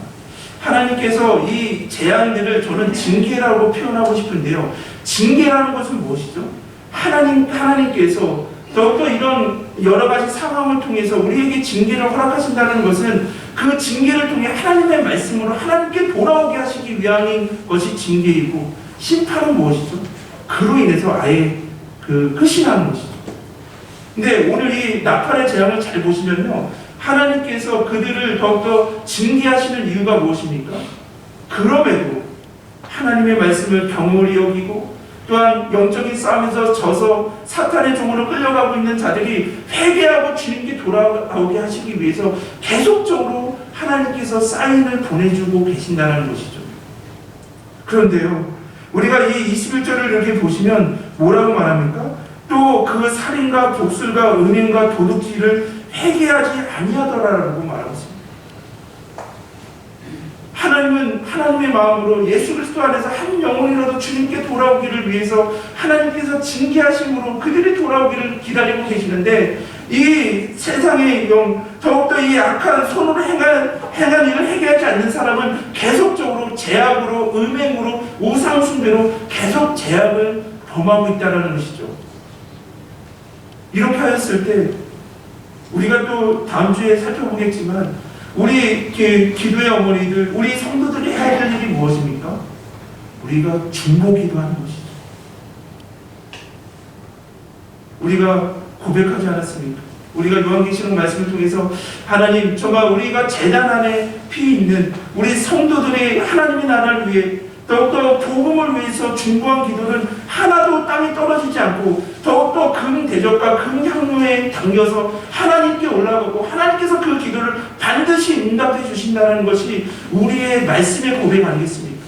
하나님께서 이 재앙들을 저는 징계라고 표현하고 싶은데요, 징계라는 것은 무엇이죠? 하나님께서 더욱더 이런 여러 가지 상황을 통해서 우리에게 징계를 허락하신다는 것은 그 징계를 통해 하나님의 말씀으로 하나님께 돌아오게 하시기 위한 것이 징계이고, 심판은 무엇이죠? 그로 인해서 아예 끝이 나는 것이죠. 근데 오늘 이 나팔의 재앙을 잘 보시면요, 하나님께서 그들을 더욱더 징계하시는 이유가 무엇입니까? 그럼에도 하나님의 말씀을 경홀히 여기고 또한 영적인 싸움에서 져서 사탄의 종으로 끌려가고 있는 자들이 회개하고 주님께 돌아오게 하시기 위해서 계속적으로 하나님께서 사인을 보내주고 계신다는 것이죠. 그런데요, 우리가 이 21절을 이렇게 보시면 뭐라고 말합니까? 또 그 살인과 복술과 음행과 도둑질을 회개하지 아니하더라라고 말하고 있습니다. 하나님은 하나님의 마음으로 예수 그리스도 안에서 한 영혼이라도 주님께 돌아오기를 위해서 하나님께서 징계하심으로 그들이 돌아오기를 기다리고 계시는데, 이 세상의 영, 더욱더 이 악한 손으로 행한 일을 회개하지 않는 사람은 계속적으로 제약으로, 음행으로, 우상 숭배로 계속 제약을 범하고 있다는 것이죠. 이렇게 하였을 때 우리가 또 다음 주에 살펴보겠지만 우리 기도의 어머니들, 우리 성도들이 해야 될 일이 무엇입니까? 우리가 중보기도하는 것이죠. 우리가 고백하지 않았습니까? 우리가 요한계시록 말씀을 통해서 하나님, 정말 우리가 제단 안에 피 있는 우리 성도들의 하나님의 나라를 위해 더욱더 복음을 위해서 중보한 기도는 하나도 땅에 떨어지지 않고 더욱더 금 대접과 금 향로에 당겨서 하나님께 올라가고 하나님께서 그 기도를 반드시 응답해 주신다는 것이 우리의 말씀의 고백 아니겠습니까?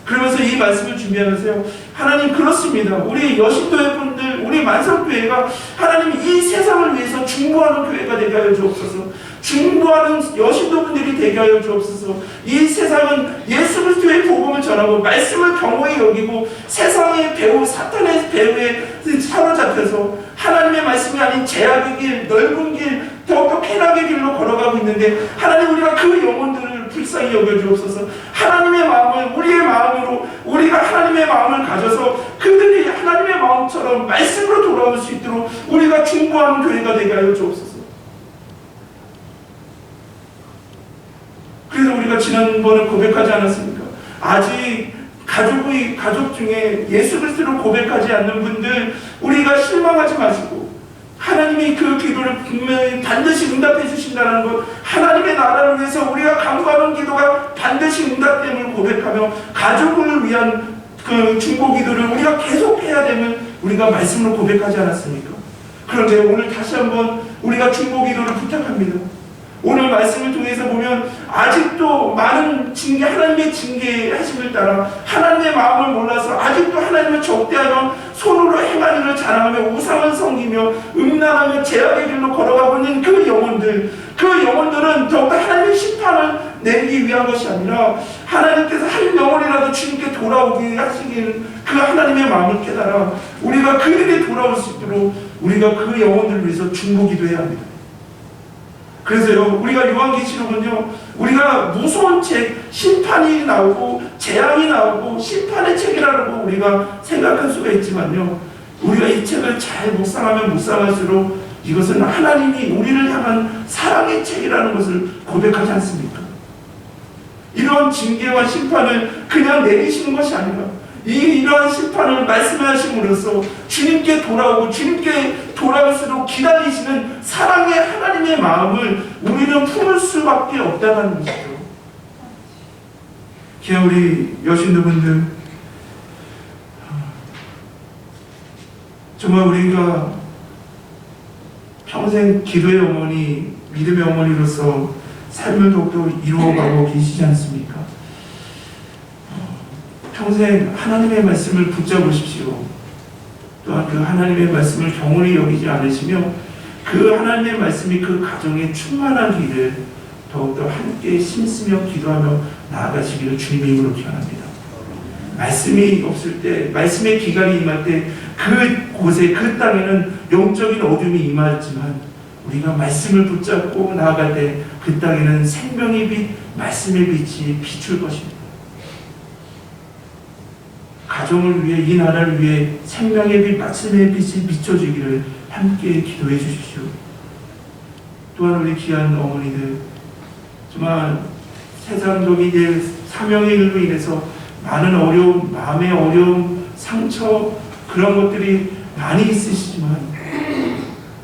그러면서 이 말씀을 준비하면서요, 하나님 그렇습니다. 우리 여신도회 분들, 우리 만성교회가 하나님 이 세상을 위해서 중보하는 교회가 되게 하여 주옵소서. 중보하는 여신도분들이 되게 하여 주옵소서. 이 세상은 예수 그리스도의 복음을 전하고 말씀을 경호히 여기고 세상의 배후, 사탄의 배후에 사로잡혀서 하나님의 말씀이 아닌 제약의 길, 넓은 길, 더욱더 쾌락의 길로 걸어가고 있는데, 하나님 우리가 그 영혼들을 불쌍히 여겨주옵소서. 하나님의 마음을, 우리의 마음으로 우리가 하나님의 마음을 가져서 그들이 하나님의 마음을 마음처럼 말씀으로 돌아올 수 있도록 우리가 중보하는 교회가 되게 하여 주옵소서. 그래서 우리가 지난번에 고백하지 않았습니까? 아직 가족 중에 예수 그리스도를 고백하지 않는 분들, 우리가 실망하지 마시고 하나님이 그 기도를 분명히 반드시 응답해 주신다는 것, 하나님의 나라를 위해서 우리가 간구하는 기도가 반드시 응답됨을 고백하며 가족을 위한 그 중보 기도를 우리가 계속해야 되면 우리가 말씀으로 고백하지 않았습니까? 그런데 오늘 다시 한번 우리가 중보 기도를 부탁합니다. 오늘 말씀을 통해서 보면 아직도 많은 하나님의 징계하심을 따라 하나님의 마음을 몰라서 아직도 하나님을 적대하며 손으로 행한 일을 자랑하며 우상을 섬기며 음란하며 죄악의 길로 걸어가고 있는 그 영혼들은 더욱더 하나님의 심판을 내리기 위한 것이 아니라 하나님께서 한 영혼이라도 주님께 돌아오게 하시기를 그 하나님의 마음을 깨달아 우리가 그에게 돌아올 수 있도록 우리가 그 영혼들을 위해서 중보 기도해야 합니다. 그래서요, 우리가 요한계시록은요, 우리가 무서운 책, 심판이 나오고 재앙이 나오고 심판의 책이라고 우리가 생각할 수가 있지만요, 우리가 이 책을 잘 묵상하면 묵상할수록 이것은 하나님이 우리를 향한 사랑의 책이라는 것을 고백하지 않습니까? 이러한 징계와 심판을 그냥 내리시는 것이 아니라 이러한 심판을 말씀하심으로써 주님께 돌아오고 주님께 돌아올수록 기다리시는 사랑의 하나님의 마음을 우리는 품을 수밖에 없다는 것이죠. 귀한 우리 여신도분들, 정말 우리가 평생 기도의 어머니, 믿음의 어머니로서 삶을 더욱더 이루어가고 계시지 않습니까? 평생 하나님의 말씀을 붙잡으십시오. 또한 그 하나님의 말씀을 경홀히 여기지 않으시며 그 하나님의 말씀이 그 가정에 충만하기를 더욱더 함께 힘쓰며 기도하며 나아가시기를 주님의 이름으로 기원합니다. 말씀이 없을 때, 말씀의 기간이 임할 때 그곳에, 그 땅에는 영적인 어둠이 임하지만 우리가 말씀을 붙잡고 나아갈 때 그 땅에는 생명의 빛, 말씀의 빛이 비출 것입니다. 가정을 위해, 이 나라를 위해 생명의 빛, 말씀의 빛이 비춰지기를 함께 기도해 주십시오. 또한 우리 귀한 어머니들, 정말 세상적인 사명의 일로 인해서 많은 어려움, 마음의 어려움, 상처, 그런 것들이 많이 있으시지만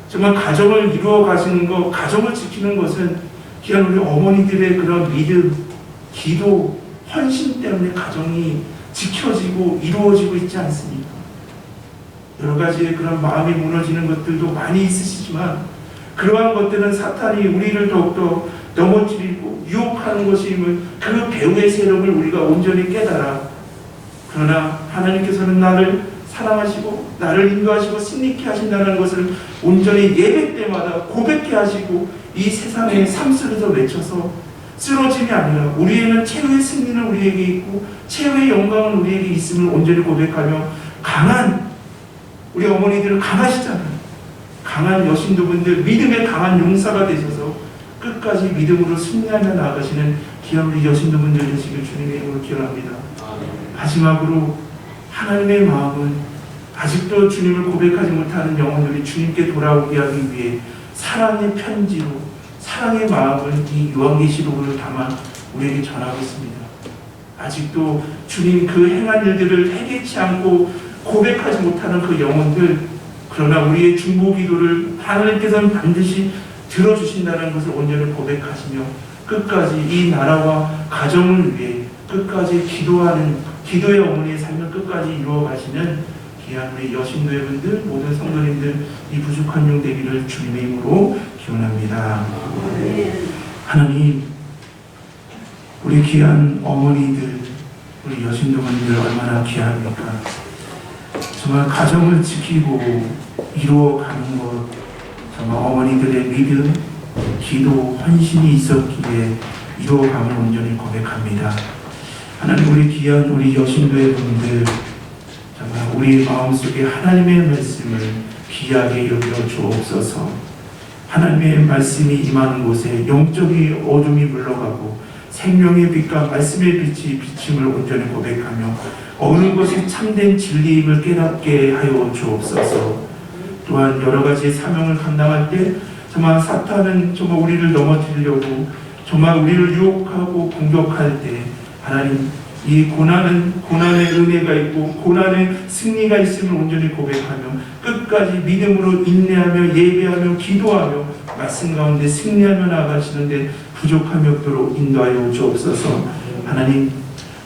정말 가정을 이루어 가시는 것, 가정을 지키는 것은 귀한 우리 어머니들의 그런 믿음, 기도, 헌신 때문에 가정이 지켜지고 이루어지고 있지 않습니까? 여러 가지의 그런 마음이 무너지는 것들도 많이 있으시지만 그러한 것들은 사탄이 우리를 더욱더 넘어뜨리고 유혹하는 것임을, 그 배후의 세력을 우리가 온전히 깨달아, 그러나 하나님께서는 나를 사랑하시고 나를 인도하시고 승리케 하신다는 것을 온전히 예배 때마다 고백케 하시고 이 세상의 삶 속에서 외쳐서 쓰러짐이 아니라 우리에는 최후의 승리는 우리에게 있고 최후의 영광은 우리에게 있음을 온전히 고백하며 강한, 우리 어머니들은 강하시잖아요. 강한 여신도분들, 믿음의 강한 용사가 되셔서 끝까지 믿음으로 승리하며 나아가시는 귀한 우리 여신도분들 되시길 주님의 이름으로 기원합니다. 마지막으로 하나님의 마음은 아직도 주님을 고백하지 못하는 영혼들이 주님께 돌아오게 하기 위해 사랑의 편지로, 사랑의 마음을 이 요한계시록으로 담아 우리에게 전하고 있습니다. 아직도 주님 그 행한 일들을 회개치 않고 고백하지 못하는 그 영혼들, 그러나 우리의 중보 기도를 하나님께서는 반드시 들어주신다는 것을 온전히 고백하시며 끝까지 이 나라와 가정을 위해 끝까지 기도하는 기도의 어머니의 삶을 끝까지 이루어 가시는 귀한 우리 여신노예분들, 모든 성도님들 이 부족한 용 되기를 주님의 이름으로 기원합니다. 하나님, 우리 귀한 어머니들, 우리 여신도분들 얼마나 귀합니까? 정말 가정을 지키고 이루어가는 것, 정말 어머니들의 믿음, 기도, 헌신이 있었기에 이루어감을 온전히 고백합니다. 하나님, 우리 귀한 우리 여신도의 분들, 정말 우리 마음속에 하나님의 말씀을 귀하게 여겨 주옵소서. 하나님의 말씀이 임하는 곳에 영적인 어둠이 물러가고 생명의 빛과 말씀의 빛이 비침을 온전히 고백하며 어느 것이 참된 진리임을 깨닫게 하여 주옵소서. 또한 여러 가지 사명을 감당할 때 정말 사탄은 정말 우리를 넘어뜨리려고 정말 우리를 유혹하고 공격할 때 하나님 이 고난의 은혜가 있고 고난의 승리가 있음을 온전히 고백하며 끝까지 믿음으로 인내하며 예배하며 기도하며 말씀 가운데 승리하며 나아가시는데 부족함이 없도록 인도하여 주옵소서. 하나님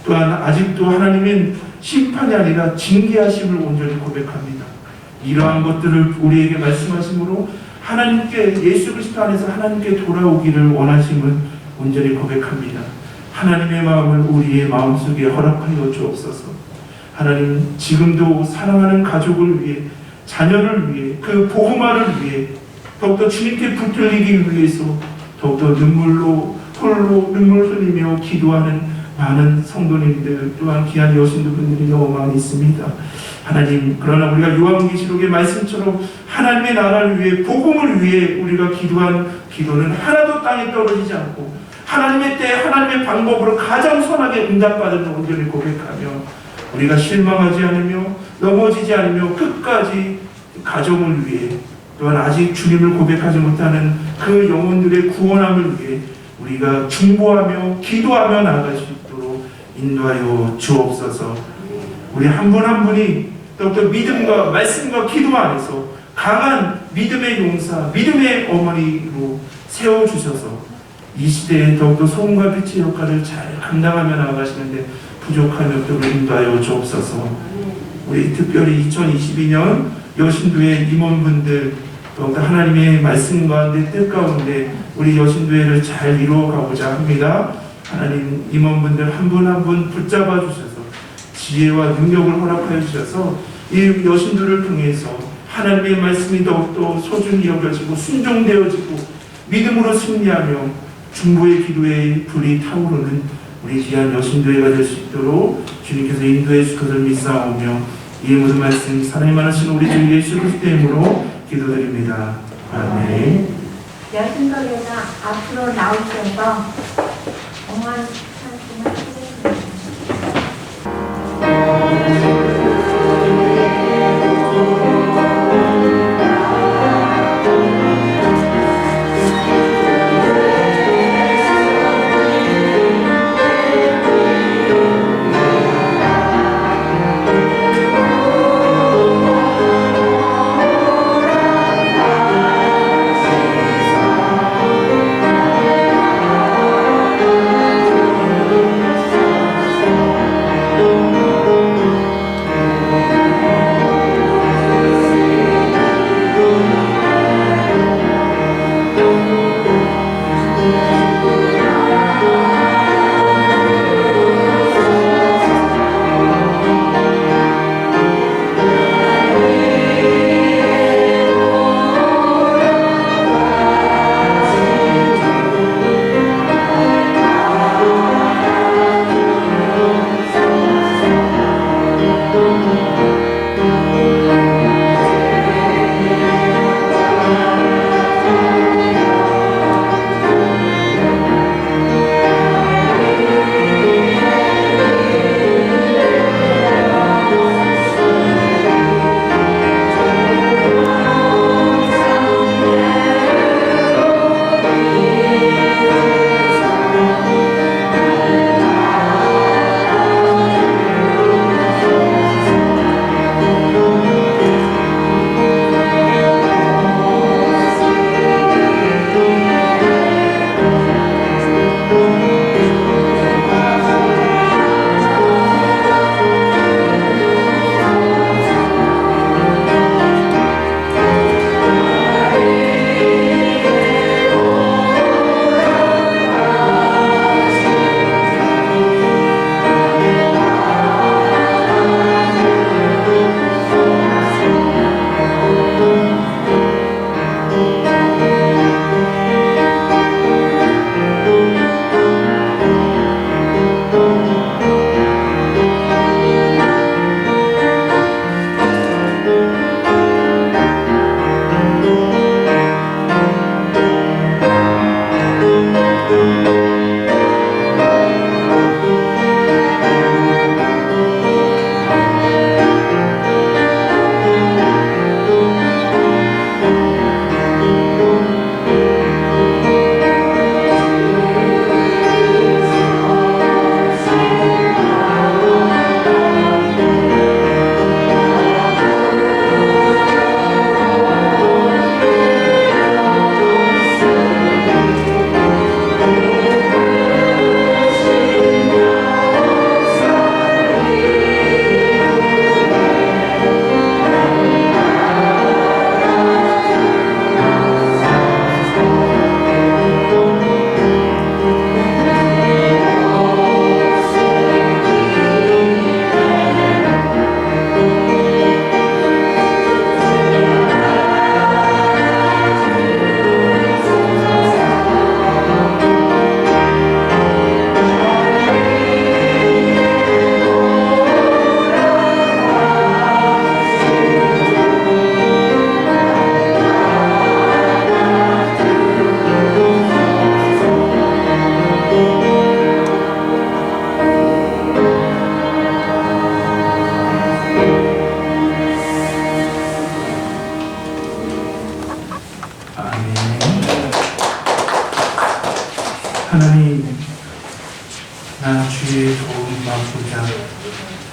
또한 아직도 하나님은 심판이 아니라 징계하심을 온전히 고백합니다. 이러한 것들을 우리에게 말씀하심으로 하나님께 예수 그리스도 안에서 하나님께 돌아오기를 원하심을 온전히 고백합니다. 하나님의 마음을 우리의 마음속에 허락하여 주옵소서. 하나님 지금도 사랑하는 가족을 위해 자녀를 위해 그 복음화를 위해 더욱더 주님께 붙들리기 위해서 더욱더 홀로 눈물 흘리며 기도하는 많은 성도님들 또한 귀한 여신들분들이 너무 많이 있습니다. 하나님 그러나 우리가 요한계시록의 말씀처럼 하나님의 나라를 위해 복음을 위해 우리가 기도한 기도는 하나도 땅에 떨어지지 않고 하나님의 때 하나님의 방법으로 가장 선하게 응답받은 온전히 고백하며 우리가 실망하지 않으며 넘어지지 않으며 끝까지 가정을 위해 또한 아직 주님을 고백하지 못하는 그 영혼들의 구원함을 위해 우리가 중보하며 기도하며 나아갈 수 있도록 인도하여 주옵소서. 우리 한 분 한 분이 더욱더 믿음과 말씀과 기도 안에서 강한 믿음의 용사, 믿음의 어머니로 세워주셔서 이 시대에 더욱더 소금과 빛의 역할을 잘 감당하며 나아가시는데 부족함이 없도록 인도하여 주옵소서. 우리 특별히 2022년 여신도회 임원분들 더욱더 하나님의 말씀 가운데 뜻 가운데 우리 여신도회를 잘 이루어가고자 합니다. 하나님 임원분들 한 분 한 분 붙잡아 주셔서 지혜와 능력을 허락하여 주셔서 이 여신들을 통해서 하나님의 말씀이 더욱더 소중히 여겨지고 순종되어지고 믿음으로 승리하며 중보의 기도의 불이 타오르는 우리 귀한 여신도회가 될 수 있도록 주님께서 인도해 주실 것을 믿사오며 이 모든 말씀 사랑이 많으신 우리 주 예수 그리스도의 이름으로 기도드립니다. 아멘. 여신도회가 앞으로 나오셔서 응원 말씀을 해주십니다.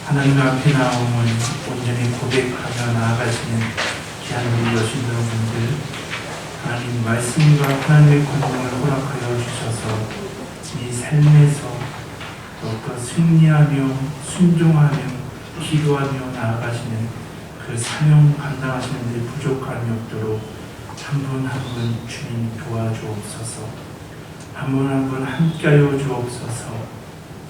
하나님 앞에 나옴을 온전히 고백하며 나아가시는 귀한 우리 여신 여러분들, 하나님 말씀과 하나님의 권능을 허락하여 주셔서 이 삶에서 더욱더 승리하며 순종하며 기도하며 나아가시는 그 사명 감당하시는 데 부족함이 없도록 한 분 한 분 주님 도와주옵소서. 한 분 한 분 함께하여 주옵소서.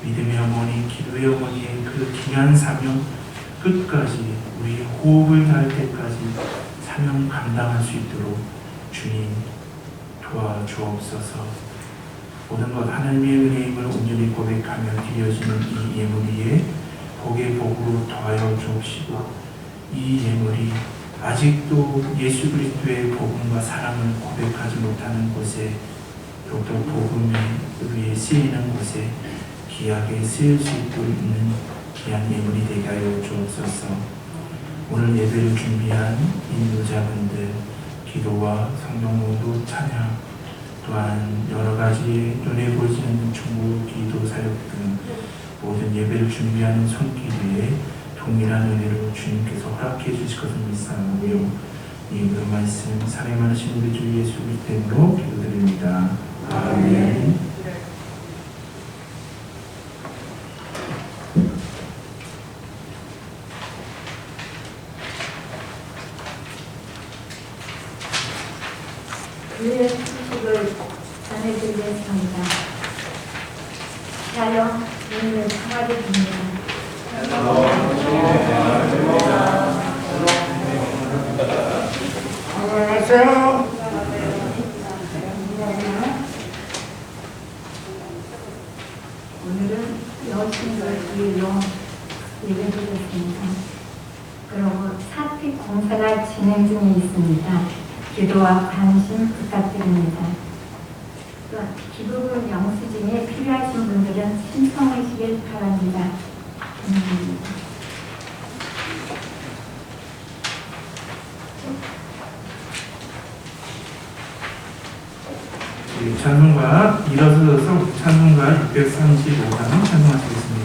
믿음의 어머니, 기도의 어머니의 그 귀한 사명 끝까지 우리 호흡을 다할 때까지 사명 감당할 수 있도록 주님 도와주옵소서. 모든 것 하나님의 은혜임을 온전히 고백하며 드려지는 이 예물이에 복의 복으로 더하여 주옵시고, 이 예물이 아직도 예수 그리스도의 복음과 사랑을 고백하지 못하는 곳에 더욱더 복음이 위에 쓰이는 곳에 귀하게 쓰일 수 있는 귀한 예물이 되게 하여 주옵소서. 오늘 예배를 준비한 인도자분들 기도와 성령모도 찬양, 또한 여러 가지 눈에 보이지 않는 중보 기도 사역 등 모든 예배를 준비하는 손길 위에 동일한 은혜로 주님께서 허락해 주실 것을 믿사오며 이 말씀 사랑이 많으신 우리 주 예수 그리스도 이름으로 기도드립니다. 아멘. 주의 소식을 전해드리겠습니다. 샬롬, 주님을 청하드립니다. 안녕하세요. 오늘은 여신을 위로 예배드리겠습니다. 그리고 사택 공사가 진행 중에 있습니다. 기도와 관심 부탁드립니다. 또 기도금 영수증에 필요하신 분들은 신청하시길 바랍니다. 감사합니다. 찬송가 일어서서 찬송가 635장 찬송하시겠습니다.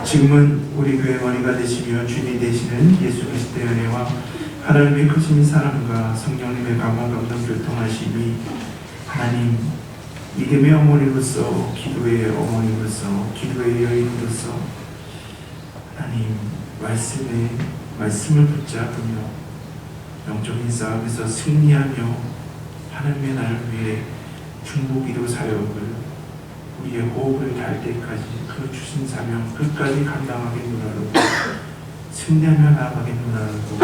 지금은 우리 교회 머리가 되시며 주님이 되시는 예수 그리스도의 은혜와 하나님의 크신 사랑과 성령님의 감화 감동 교통하심이 하나님 믿음의 어머니로서 기도의 어머니로서 기도의 여인으로서 하나님 말씀을 붙잡으며 영적인 싸움에서 승리하며 하나님의 나를 위해 중보기도 사역을 우리의 호흡을 달 때까지 그 주신 사명 끝까지 감당하겠노라고 승리하며 나아가겠노라고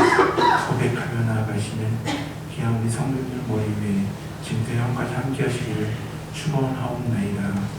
고백하며 나아가시는 귀한 우리 성도님들 머리 위에 지금부터 영까지 함께 하시기를 축원하옵나이다.